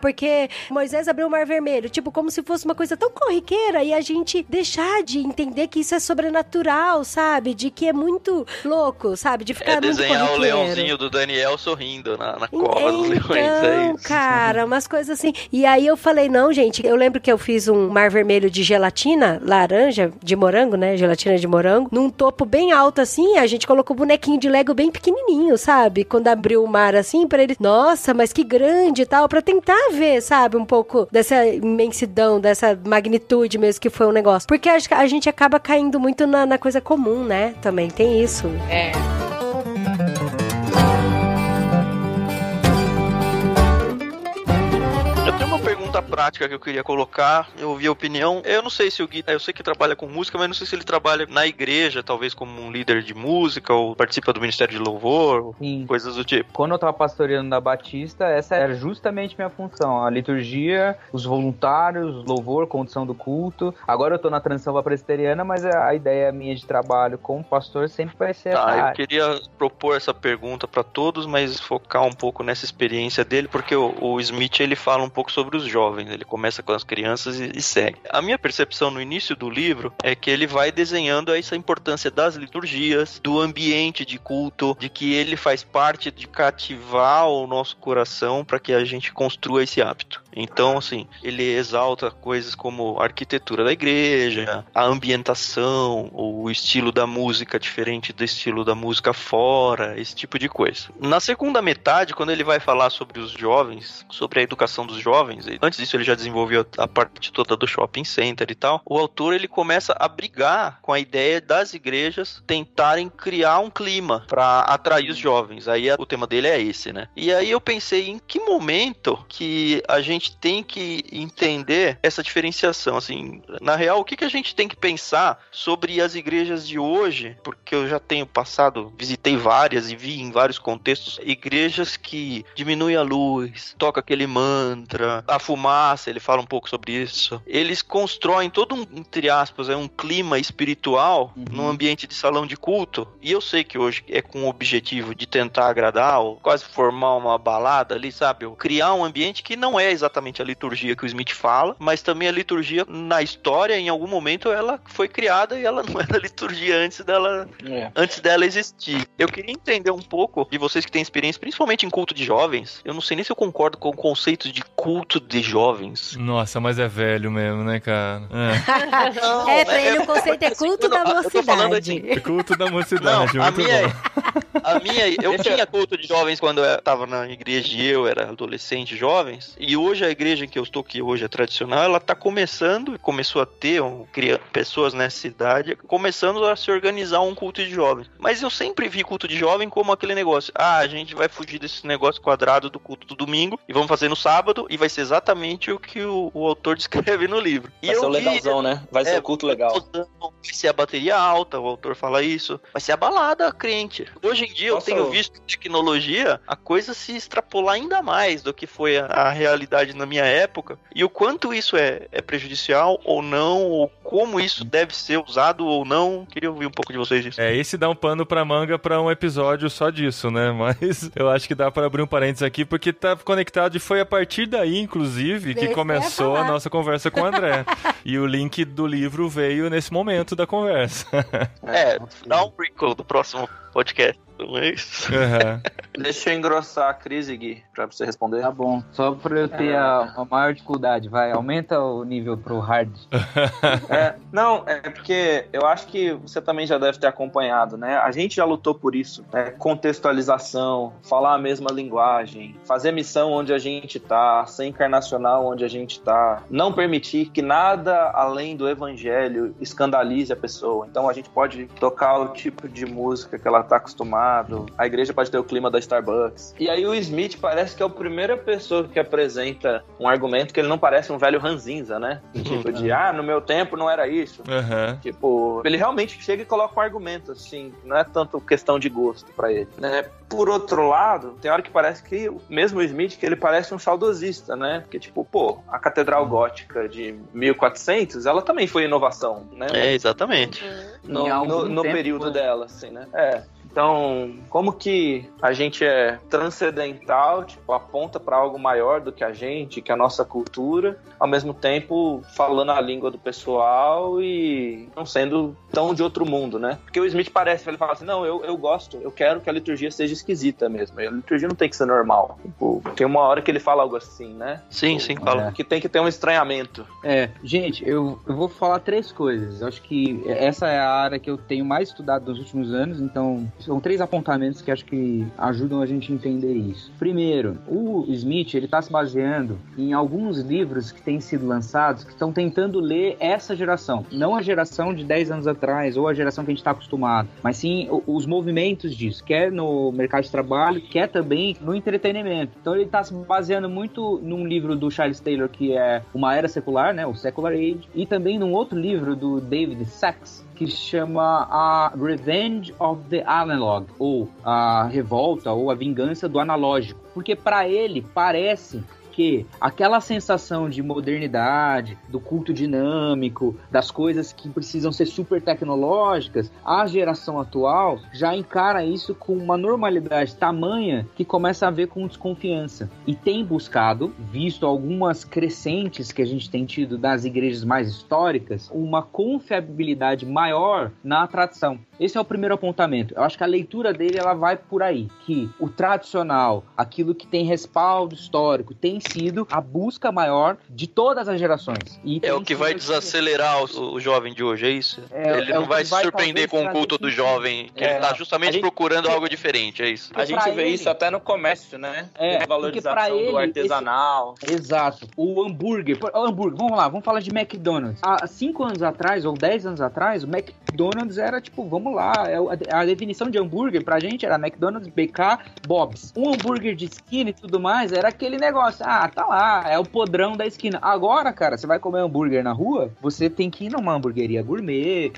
Porque Moisés abriu o Mar Vermelho. Tipo, como se fosse uma coisa tão corriqueira e a gente deixar de entender que isso é sobrenatural, sabe? De que é muito louco, sabe? De ficar muito corriqueiro. Desenhar o leãozinho do Daniel sorrindo na cova dos leões, é isso. Cara, umas coisas assim. E aí eu falei, não, gente, eu lembro que eu fiz um mar vermelho de gelatina, laranja, de morango, né? Gelatina de morango, num topo bem alto assim, a gente colocou o bonequinho de Lego bem pequenininho, sabe? Quando abriu o mar assim, pra eles, nossa, mas que grande e tal, pra tentar ver, sabe? Um pouco dessa imensidão, dessa magnitude mesmo que foi um negócio. Porque acho que a gente acaba caindo muito na coisa comum, né? Também tem isso. É. Pergunta prática que eu queria colocar, eu ouvi a opinião, eu não sei se o Gui, eu sei que trabalha com música, mas não sei se ele trabalha na igreja, talvez como um líder de música, ou participa do Ministério de Louvor, coisas do tipo. Quando eu tava pastoreando na Batista, essa era justamente minha função, a liturgia, os voluntários, louvor, condução do culto. Agora eu tô na transição pra presbiteriana, mas a ideia minha de trabalho como pastor sempre vai ser essa área. Eu queria propor essa pergunta pra todos, mas focar um pouco nessa experiência dele, porque o Smith, ele fala um pouco sobre os jovens, ele começa com as crianças e segue. A minha percepção no início do livro é que ele vai desenhando essa importância das liturgias, do ambiente de culto, de que ele faz parte de cativar o nosso coração para que a gente construa esse hábito. Então, assim, ele exalta coisas como a arquitetura da igreja, a ambientação, o estilo da música diferente do estilo da música fora, esse tipo de coisa. Na segunda metade, quando ele vai falar sobre os jovens, sobre a educação dos jovens, antes disso ele já desenvolveu a parte toda do shopping center e tal, o autor ele começa a brigar com a ideia das igrejas tentarem criar um clima para atrair os jovens. Aí o tema dele é esse, né? E aí eu pensei, em que momento que a gente tem que entender essa diferenciação, assim, na real, o que a gente tem que pensar sobre as igrejas de hoje, porque eu já tenho passado, visitei várias e vi em vários contextos, igrejas que diminuem a luz, toca aquele mantra, a fumaça, ele fala um pouco sobre isso, eles constroem todo um, entre aspas, um clima espiritual num ambiente de salão de culto, e eu sei que hoje é com o objetivo de tentar agradar, ou quase formar uma balada ali, sabe, ou criar um ambiente que não é exatamente a liturgia que o Smith fala, mas também a liturgia na história, em algum momento ela foi criada e ela não era liturgia antes dela existir. Eu queria entender um pouco de vocês que têm experiência, principalmente em culto de jovens. Eu não sei nem se eu concordo com o conceito de culto de jovens. Nossa, mas é velho mesmo, né, cara? Pra ele o conceito é culto da mocidade. Culto da mocidade, não, eu tinha culto de jovens quando eu tava na igreja e eu era adolescente, jovens, e hoje a igreja em que eu estou, que hoje é tradicional, ela tá começou a ter pessoas nessa idade, começando a se organizar um culto de jovens. Mas eu sempre vi culto de jovem como aquele negócio, a gente vai fugir desse negócio quadrado do culto do domingo e vamos fazer no sábado, e vai ser exatamente o que o autor descreve no livro. Vai ser o legalzão, né? Vai ser o culto legal. Vai ser a bateria alta, o autor fala isso. Vai ser a balada crente. Hoje em dia eu tenho visto tecnologia, a coisa se extrapolar ainda mais do que foi a realidade na minha época, e o quanto isso é prejudicial ou não, ou como isso deve ser usado ou não. Queria ouvir um pouco de vocês disso. Esse dá um pano pra manga pra um episódio só disso, né? Mas eu acho que dá pra abrir um parênteses aqui, porque tá conectado e foi a partir daí, inclusive, que começou a nossa conversa com o André. E o link do livro veio nesse momento da conversa. Dá um prequel do próximo podcast. Deixa eu engrossar a crise, Gui, pra você responder. Tá bom, só pra eu ter a maior dificuldade, aumenta o nível pro hard. É porque eu acho que você também já deve ter acompanhado, né? A gente já lutou por isso, né? Contextualização, falar a mesma linguagem, fazer missão onde a gente tá, ser encarnacional onde a gente tá, não permitir que nada além do evangelho escandalize a pessoa. Então a gente pode tocar o tipo de música que ela tá acostumada, a igreja pode ter o clima da Starbucks. E aí o Smith parece que é a primeira pessoa que apresenta um argumento que ele não parece um velho ranzinza, né? Tipo de, no meu tempo não era isso. Tipo, ele realmente chega e coloca um argumento, assim, não é tanto questão de gosto pra ele, né? Por outro lado, tem hora que parece que, mesmo o Smith, que ele parece um saudosista, né? Porque, tipo, a Catedral Gótica de 1400, ela também foi inovação, né? Exatamente. No período dela, assim, né? Então, como que a gente é transcendental, tipo, aponta para algo maior do que a gente, que é a nossa cultura, ao mesmo tempo falando a língua do pessoal e não sendo tão de outro mundo, né? Porque o Smith parece, ele fala assim, não, eu gosto, eu quero que a liturgia seja esquisita mesmo. A liturgia não tem que ser normal. Tipo, tem uma hora que ele fala algo assim, né? Sim, fala. Que tem que ter um estranhamento. Gente, eu vou falar 3 coisas. Eu acho que essa é a área que eu tenho mais estudado nos últimos anos, então são 3 apontamentos que acho que ajudam a gente a entender isso. Primeiro, o Smith, ele tá se baseando em alguns livros que têm sido lançados que estão tentando ler essa geração. Não a geração de 10 anos atrás ou a geração que a gente tá acostumado, mas sim os movimentos disso, quer no mercado de trabalho, quer também no entretenimento. Então ele tá se baseando muito num livro do Charles Taylor, que é Uma Era Secular, né, o Secular Age, e também num outro livro do David Sachs, que se chama a Revenge of the Analog, ou a revolta ou a vingança do analógico. Porque para ele parece que aquela sensação de modernidade, do culto dinâmico, das coisas que precisam ser super tecnológicas, a geração atual já encara isso com uma normalidade tamanha que começa a ver com desconfiança. E tem buscado, visto algumas crescentes que a gente tem tido das igrejas mais históricas, uma confiabilidade maior na tradição. Esse é o primeiro apontamento. Eu acho que a leitura dele ela vai por aí, que o tradicional, aquilo que tem respaldo histórico, tem sido a busca maior de todas as gerações. E é o que vai desacelerar o jovem de hoje, é isso? Ele não vai se surpreender com o culto do jovem, que ele está justamente procurando algo diferente, é isso? A gente vê isso até no comércio, né? A valorização do artesanal. Exato. O hambúrguer, vamos lá, vamos falar de McDonald's. Há 5 anos atrás, ou 10 anos atrás, o McDonald's era tipo, vamos lá, a definição de hambúrguer pra gente era McDonald's, BK, Bob's. Um hambúrguer de esquina e tudo mais era aquele negócio, tá lá, é o podrão da esquina. Agora, cara, você vai comer hambúrguer na rua, você tem que ir numa hamburgueria gourmet,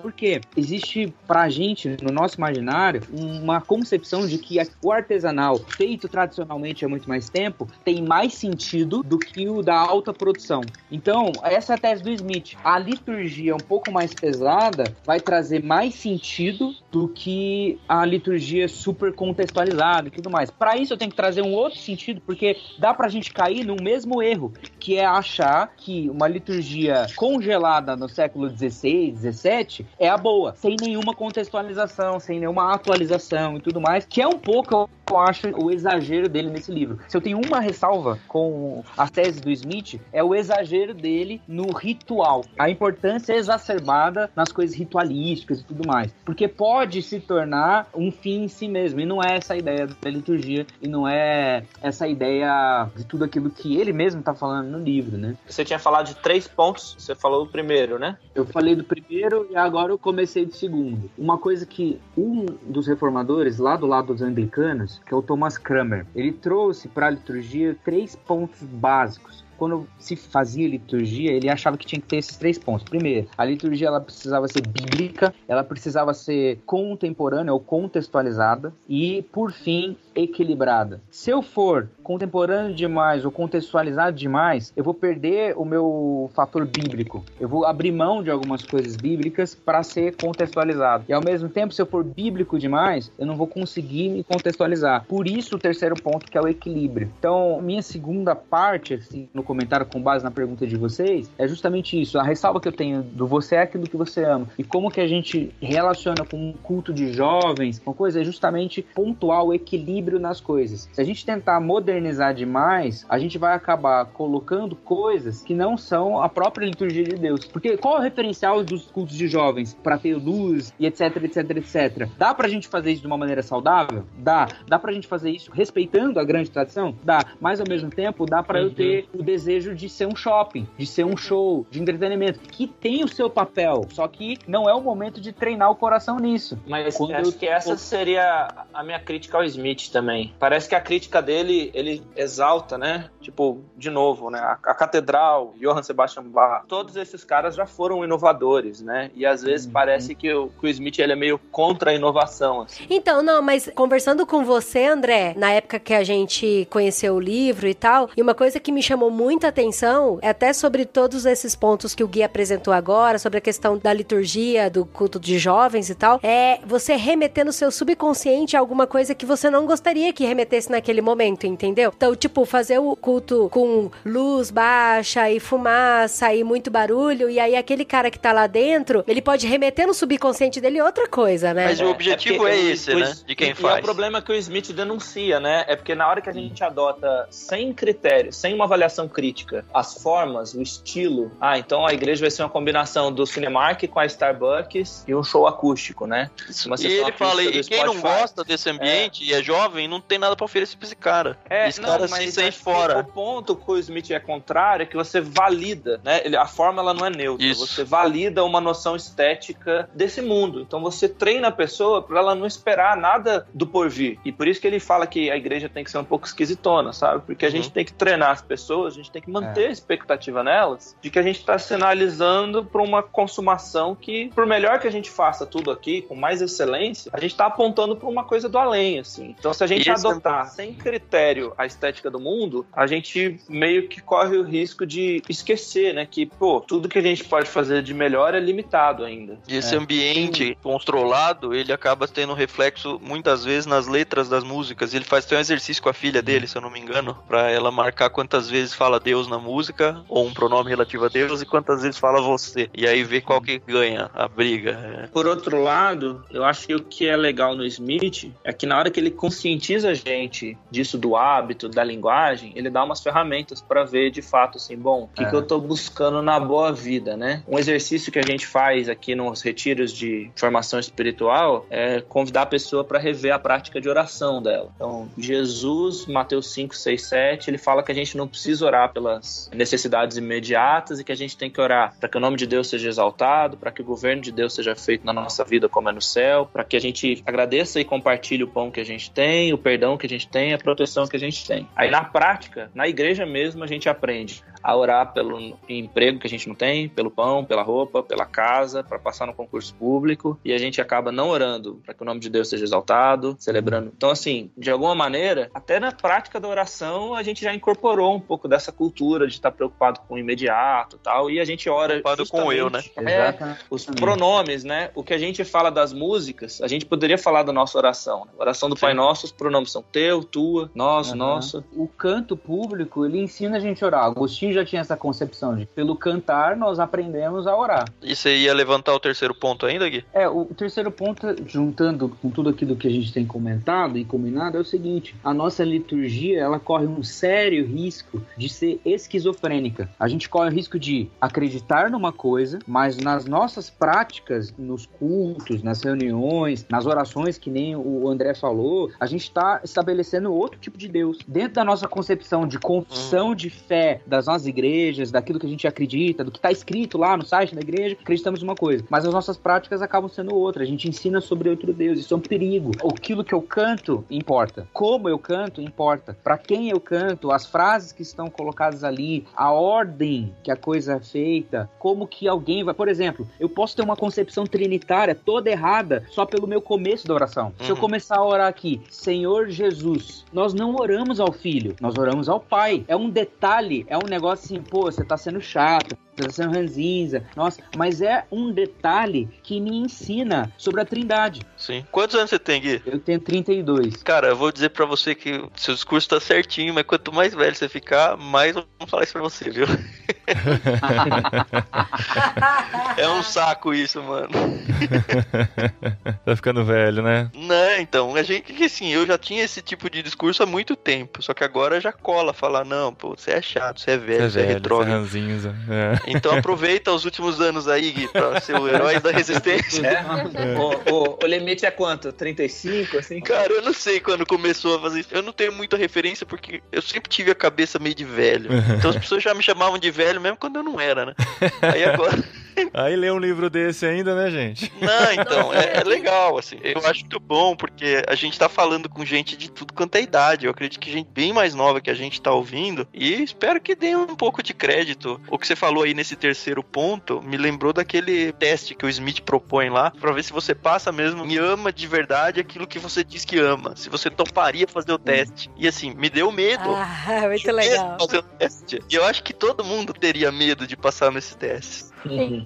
porque existe pra gente, no nosso imaginário, uma concepção de que o artesanal, feito tradicionalmente há muito mais tempo, tem mais sentido do que o da alta produção. Então, essa é a tese do Smith. A liturgia um pouco mais pesada vai trazer mais sentido do que a liturgia super contextualizada e tudo mais. Para isso eu tenho que trazer um outro sentido, porque dá pra gente cair no mesmo erro, que é achar que uma liturgia congelada no século XVI, XVII é a boa, sem nenhuma contextualização, sem nenhuma atualização e tudo mais, que é um pouco, eu acho, o exagero dele nesse livro. Se eu tenho uma ressalva com a tese do Smith, é o exagero dele no ritual, a importância exacerbada nas coisas ritualísticas e tudo mais, porque pode se tornar um fim em si mesmo, e não é essa a ideia da liturgia, e não é essa ideia de tudo aquilo que ele mesmo tá falando no livro, né? Você tinha falado de 3 pontos, você falou o primeiro, né? Eu falei do primeiro e agora eu comecei do segundo. Uma coisa que um dos reformadores, lá do lado dos anglicanos, que é o Thomas Cranmer, ele trouxe para a liturgia 3 pontos básicos. Quando se fazia liturgia, ele achava que tinha que ter esses 3 pontos. Primeiro, a liturgia ela precisava ser bíblica, ela precisava ser contemporânea ou contextualizada e, por fim, equilibrada. Se eu for contemporâneo demais ou contextualizado demais, eu vou perder o meu fator bíblico. Eu vou abrir mão de algumas coisas bíblicas para ser contextualizado. E, ao mesmo tempo, se eu for bíblico demais, eu não vou conseguir me contextualizar. Por isso, o terceiro ponto, que é o equilíbrio. Então, minha segunda parte, assim, no comentário com base na pergunta de vocês, é justamente isso. A ressalva que eu tenho do você é aquilo que você ama. E como que a gente relaciona com um culto de jovens, uma coisa é justamente pontuar o equilíbrio nas coisas. Se a gente tentar modernizar demais, a gente vai acabar colocando coisas que não são a própria liturgia de Deus. Porque qual é o referencial dos cultos de jovens? Para ter luz e etc, etc, etc. Dá pra gente fazer isso de uma maneira saudável? Dá. Dá pra gente fazer isso respeitando a grande tradição? Dá. Mas ao mesmo tempo, dá pra eu ter o desejo de ser um shopping, de ser um show, de entretenimento, que tem o seu papel, só que não é o momento de treinar o coração nisso. Mas acho que essa seria a minha crítica ao Smith também. Parece que a crítica dele, ele exalta, né? Tipo, de novo, né? A Catedral, Johann Sebastian Bach, todos esses caras já foram inovadores, né? E às vezes parece que o Smith ele é meio contra a inovação, assim. Então, não, mas conversando com você, André, na época que a gente conheceu o livro e tal, e uma coisa que me chamou muito muita atenção, até sobre todos esses pontos que o Gui apresentou agora, sobre a questão da liturgia, do culto de jovens e tal, é você remeter no seu subconsciente a alguma coisa que você não gostaria que remetesse naquele momento, entendeu? Então, tipo, fazer o culto com luz baixa e fumaça e muito barulho, e aí aquele cara que tá lá dentro, ele pode remeter no subconsciente dele outra coisa, né? Mas o objetivo é esse, né? De quem faz. E é o problema que o Smith denuncia, né? É porque na hora que a gente adota sem critério, sem uma avaliação crítica, as formas, o estilo, então a igreja vai ser uma combinação do Cinemark com a Starbucks e um show acústico, né? E ele fala, e quem não gosta desse ambiente e é jovem, não tem nada pra oferecer pra esse cara. Esse cara se sente fora. O ponto que o Smith é contrário é que você valida, né? A forma, ela não é neutra. Isso. Você valida uma noção estética desse mundo. Então você treina a pessoa pra ela não esperar nada do porvir. E por isso que ele fala que a igreja tem que ser um pouco esquisitona, sabe? Porque a gente tem que treinar as pessoas, a gente tem que manter a expectativa nelas de que a gente tá sinalizando pra uma consumação que, por melhor que a gente faça tudo aqui, com mais excelência, a gente tá apontando pra uma coisa do além, assim. Então se a gente adotar sem critério a estética do mundo, a gente meio que corre o risco de esquecer, né? Que, tudo que a gente pode fazer de melhor é limitado ainda. E esse ambiente controlado, ele acaba tendo reflexo, muitas vezes, nas letras das músicas. Ele faz até um exercício com a filha dele, se eu não me engano, pra ela marcar quantas vezes fala Deus na música, ou um pronome relativo a Deus, e quantas vezes fala você. E aí ver qual que ganha a briga. Por outro lado, eu acho que o que é legal no Smith é que na hora que ele conscientiza a gente disso do hábito, da linguagem, ele dá umas ferramentas pra ver de fato, assim, o que eu tô buscando na boa vida, né? Um exercício que a gente faz aqui nos retiros de formação espiritual é convidar a pessoa para rever a prática de oração dela. Então, Jesus, Mateus 5, 6, 7, ele fala que a gente não precisa orar pelas necessidades imediatas e que a gente tem que orar para que o nome de Deus seja exaltado, para que o governo de Deus seja feito na nossa vida como é no céu, para que a gente agradeça e compartilhe o pão que a gente tem, o perdão que a gente tem, a proteção que a gente tem. Aí, na prática, na igreja mesmo, a gente aprende a orar pelo emprego que a gente não tem, pelo pão, pela roupa, pela casa, para passar no concurso público, e a gente acaba não orando para que o nome de Deus seja exaltado, celebrando. Então, assim, de alguma maneira, até na prática da oração, a gente já incorporou um pouco dessa cultura de estar preocupado com o imediato e tal, e a gente ora preocupado com eu, né? Os pronomes, né? O que a gente fala das músicas, a gente poderia falar da nossa oração. Né? A oração do Pai Nosso, os pronomes são teu, tua, nosso, nossa. O canto público, ele ensina a gente a orar. Agostinho já tinha essa concepção de, pelo cantar, nós aprendemos a orar. E você ia levantar o terceiro ponto ainda, Gui? O terceiro ponto, juntando com tudo aquilo que a gente tem comentado e combinado, é o seguinte: a nossa liturgia, ela corre um sério risco de ser esquizofrênica. A gente corre o risco de acreditar numa coisa, mas nas nossas práticas, nos cultos, nas reuniões, nas orações, que nem o André falou, a gente está estabelecendo outro tipo de Deus. Dentro da nossa concepção de confissão de fé das nossas igrejas, daquilo que a gente acredita, do que está escrito lá no site da igreja, acreditamos em uma coisa. Mas as nossas práticas acabam sendo outra. A gente ensina sobre outro Deus. Isso é um perigo. Aquilo que eu canto importa. Como eu canto importa. Para quem eu canto, as frases que estão colocadas ali, a ordem que a coisa é feita, como que alguém vai... Por exemplo, eu posso ter uma concepção trinitária toda errada só pelo meu começo da oração. Se eu começar a orar aqui, Senhor Jesus, nós não oramos ao Filho, nós oramos ao Pai. É um detalhe, é um negócio assim, você tá sendo chato, você tá sendo ranzinza, nossa, mas é um detalhe que me ensina sobre a Trindade. Sim. Quantos anos você tem, Gui? Eu tenho 32. Cara, eu vou dizer pra você que seu discurso tá certinho, mas quanto mais velho você ficar, mais eu vou falar isso pra você, viu? É um saco isso, mano. Tá ficando velho, né? Não, então, a gente, assim, eu já tinha esse tipo de discurso há muito tempo, só que agora já cola falar, não, pô, você é chato, você é velho, você é retrógrado. Ranzinza. Então aproveita os últimos anos aí, Gui, pra ser o herói da resistência. O limite é quanto? 35, assim? Cara, eu não sei quando começou a fazer isso. Eu não tenho muita referência porque eu sempre tive a cabeça meio de velho. Então as pessoas já me chamavam de velho mesmo quando eu não era, né? Aí agora... Aí lê um livro desse ainda, né, gente? Não, então, é legal, assim. Eu acho muito bom, porque a gente tá falando com gente de tudo quanto é idade. Eu acredito que gente bem mais nova que a gente tá ouvindo. E espero que dê um pouco de crédito. O que você falou aí nesse terceiro ponto me lembrou daquele teste que o Smith propõe lá, pra ver se você passa mesmo e ama de verdade aquilo que você diz que ama. Se você toparia fazer o teste. E assim, me deu medo. Muito legal. Fazer o teste. E eu acho que todo mundo teria medo de passar nesse teste.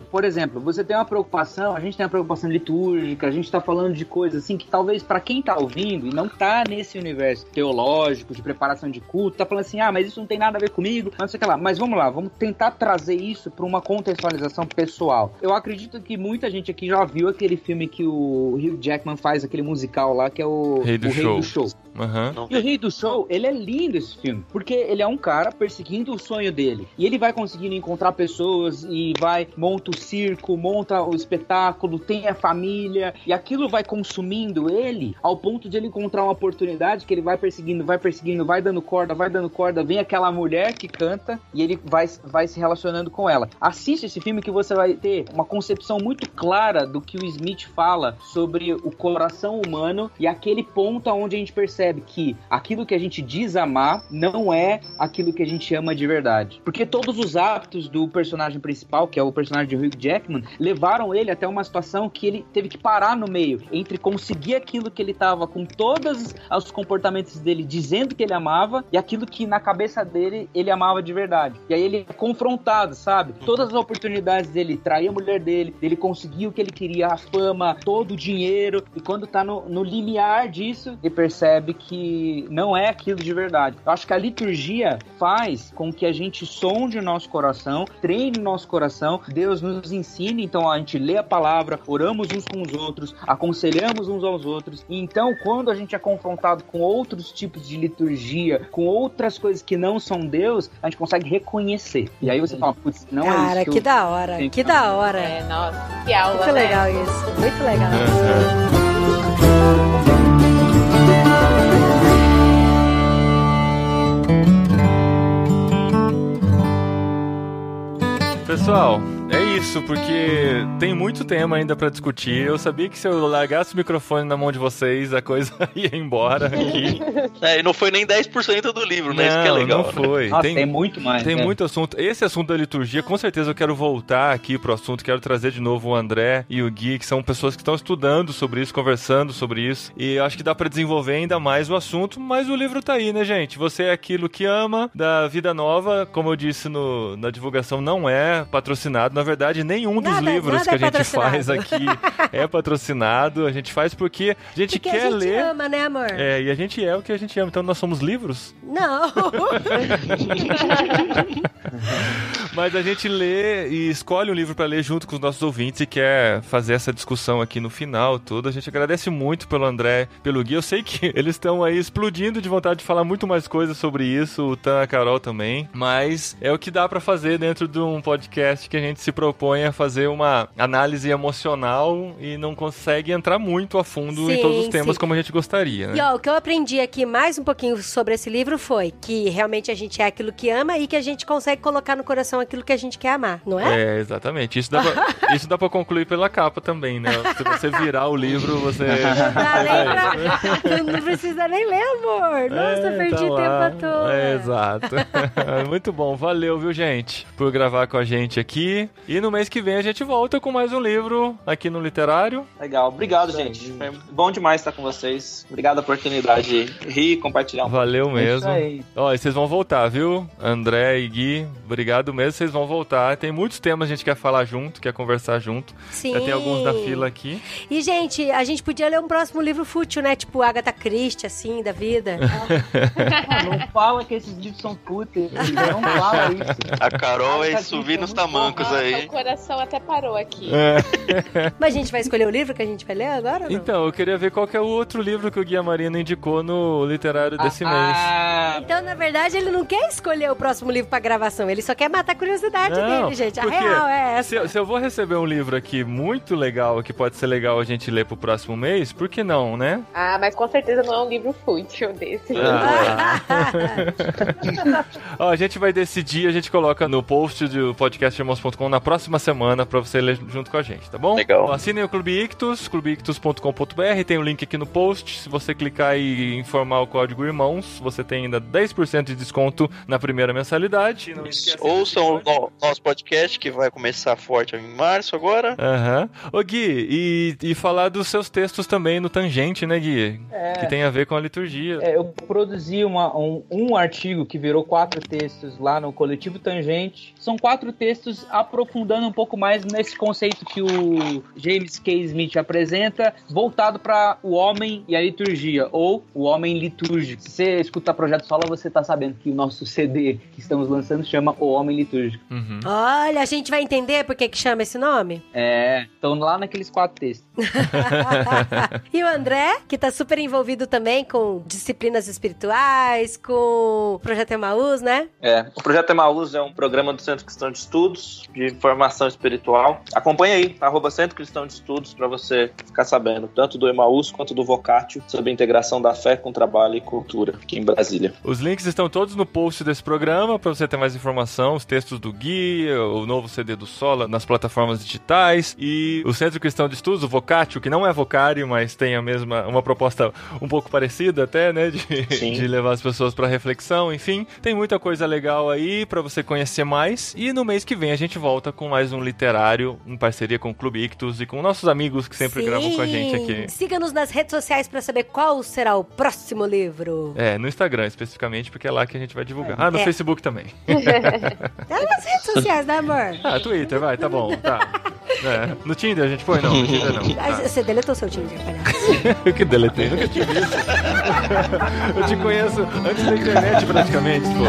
Por exemplo, você tem uma preocupação, a gente tem uma preocupação litúrgica, a gente tá falando de coisas assim que talvez pra quem tá ouvindo e não tá nesse universo teológico, de preparação de culto, tá falando assim, mas isso não tem nada a ver comigo, não sei o que lá. Mas vamos lá, vamos tentar trazer isso pra uma contextualização pessoal. Eu acredito que muita gente aqui já viu aquele filme que o Hugh Jackman faz, aquele musical lá, que é o Rei do Show. Uhum. E o Rei do Show, ele é lindo esse filme, porque ele é um cara perseguindo o sonho dele. E ele vai conseguindo encontrar pessoas e monta o circo, monta o espetáculo, tem a família, e aquilo vai consumindo ele ao ponto de ele encontrar uma oportunidade que ele vai perseguindo, vai dando corda, vem aquela mulher que canta e ele vai se relacionando com ela. Assiste esse filme que você vai ter uma concepção muito clara do que o Smith fala sobre o coração humano e aquele ponto onde a gente percebe que aquilo que a gente diz amar não é aquilo que a gente ama de verdade. Porque todos os hábitos do personagem principal, que é o personagem de Hugh Jackman, levaram ele até uma situação que ele teve que parar no meio, entre conseguir aquilo que ele estava com todos os comportamentos dele dizendo que ele amava e aquilo que na cabeça dele ele amava de verdade. E aí ele é confrontado, sabe? Todas as oportunidades dele trair a mulher dele conseguir o que ele queria, a fama, todo o dinheiro, e quando tá no limiar disso, ele percebe que não é aquilo de verdade. Eu acho que a liturgia faz com que a gente sonde o nosso coração, treine o nosso coração, Deus nos ensine, então a gente lê a palavra, oramos uns com os outros, aconselhamos uns aos outros, e então quando a gente é confrontado com outros tipos de liturgia, com outras coisas que não são Deus, a gente consegue reconhecer. E aí você fala, putz, não é isso. Cara, que da hora, que da hora. Nossa, que aula, muito legal isso, muito legal. Pessoal, é isso, porque tem muito tema ainda pra discutir. Eu sabia que se eu largasse o microfone na mão de vocês, a coisa ia embora aqui. E não foi nem 10% do livro, né? Isso que é legal. Não foi. Nossa, tem muito mais. Tem muito assunto. Esse assunto da liturgia, com certeza eu quero voltar aqui pro assunto. Quero trazer de novo o André e o Gui, que são pessoas que estão estudando sobre isso, conversando sobre isso. E eu acho que dá pra desenvolver ainda mais o assunto, mas o livro tá aí, né, gente? Você é aquilo que ama, da Vida Nova, como eu disse na divulgação, não é patrocinado. Na verdade, nenhum dos livros que a gente faz aqui é patrocinado. A gente faz porque a gente quer ler. A gente ama, né, amor? E a gente é o que a gente ama. Então nós somos livros? Não. Mas a gente lê e escolhe um livro pra ler junto com os nossos ouvintes e quer fazer essa discussão aqui no final toda. A gente agradece muito pelo André, pelo Gui. Eu sei que eles estão aí explodindo de vontade de falar muito mais coisas sobre isso, o Tan, a Carol também. Mas é o que dá pra fazer dentro de um podcast que a gente se propõe a fazer uma análise emocional e não consegue entrar muito a fundo em todos os temas como a gente gostaria, né? E o que eu aprendi aqui mais um pouquinho sobre esse livro foi que realmente a gente é aquilo que ama e que a gente consegue colocar no coração aquilo que a gente quer amar, não é? Exatamente. Isso dá pra concluir pela capa também, né? Se você virar o livro, você... Não precisa nem ler, amor. Nossa, perdi tempo à toa. Exato. Muito bom. Valeu, viu, gente? Por gravar com a gente aqui. E no mês que vem a gente volta com mais um livro aqui no Literário. Legal. Obrigado, gente. Foi bom demais estar com vocês. Obrigado a oportunidade de rir e compartilhar. Valeu mesmo. Ó, e vocês vão voltar, viu? André e Gui, obrigado mesmo. Vocês vão voltar. Tem muitos temas que a gente quer falar junto, quer conversar junto. Sim. Já tem alguns na fila aqui. E, gente, a gente podia ler um próximo livro fútil, né? Tipo Agatha Christie, assim, da vida. Não fala que esses livros são fúteis. Não fala isso. A Carol é subir nos tamancos aí. O coração até parou aqui. Mas a gente vai escolher o livro que a gente vai ler agora ou não? Então, eu queria ver qual que é o outro livro que o Guia Marino indicou no literário desse mês. Então, na verdade, ele não quer escolher o próximo livro pra gravação, ele só quer matar a curiosidade dele, gente. A real é essa. Se eu vou receber um livro aqui muito legal, que pode ser legal a gente ler pro próximo mês, por que não, né? Ah, mas com certeza não é um livro fútil desse. Ó, a gente vai decidir, a gente coloca no post do podcastirmãos.com na próxima semana pra você ler junto com a gente, tá bom? Legal. Ó, assinem o Clube Ictus, clubeictus.com.br, tem o link aqui no post. Se você clicar e informar o código IRMÃOS, você tem ainda 10% de desconto na primeira mensalidade. Ouçam o nosso podcast, que vai começar forte em março agora. Ô Gui, e falar dos seus textos também no Tangente, né, Gui? Que tem a ver com a liturgia. Eu produzi um artigo que virou 4 textos lá no Coletivo Tangente. São 4 textos aprofundando um pouco mais nesse conceito que o James K. Smith apresenta, voltado para o homem e a liturgia, ou o homem litúrgico. Se você escuta Projeto Sola, você tá sabendo que o nosso CD que estamos lançando chama O Homem Litúrgico. Olha, a gente vai entender por que chama esse nome? Estão lá naqueles 4 textos. E o André, que tá super envolvido também com disciplinas espirituais, com o Projeto Emaús, né? O Projeto Emaús é um programa do Centro Cristão de Estudos, de formação espiritual. Acompanha aí, @Centro Cristão de Estudos, pra você ficar sabendo, tanto do Emaús quanto do Vocatio, sobre a integração da fé com trabalho e cultura, aqui em Brasília. Os links estão todos no post desse programa, pra você ter mais informação, os textos do Gui, o novo CD do Sola nas plataformas digitais, e o Centro Cristão de Estudos, o Vocatio, que não é vocário, mas tem uma proposta um pouco parecida até, né, de levar as pessoas pra reflexão, enfim, tem muita coisa legal aí pra você conhecer mais, e no mês que vem a gente volta com mais um literário, em parceria com o Clube Ictus e com nossos amigos que sempre gravam com a gente aqui. Siga-nos nas redes sociais pra saber qual será o próximo livro. No Instagram especificamente, porque é lá que a gente vai divulgar. No Facebook também. Nas redes sociais, né, amor? Twitter, vai, tá bom, tá. No Tinder a gente põe? Não, no Tinder não. Você deletou seu Tinder, palhaço? Eu que deletei, nunca tive isso. Eu te conheço antes da internet praticamente, pô.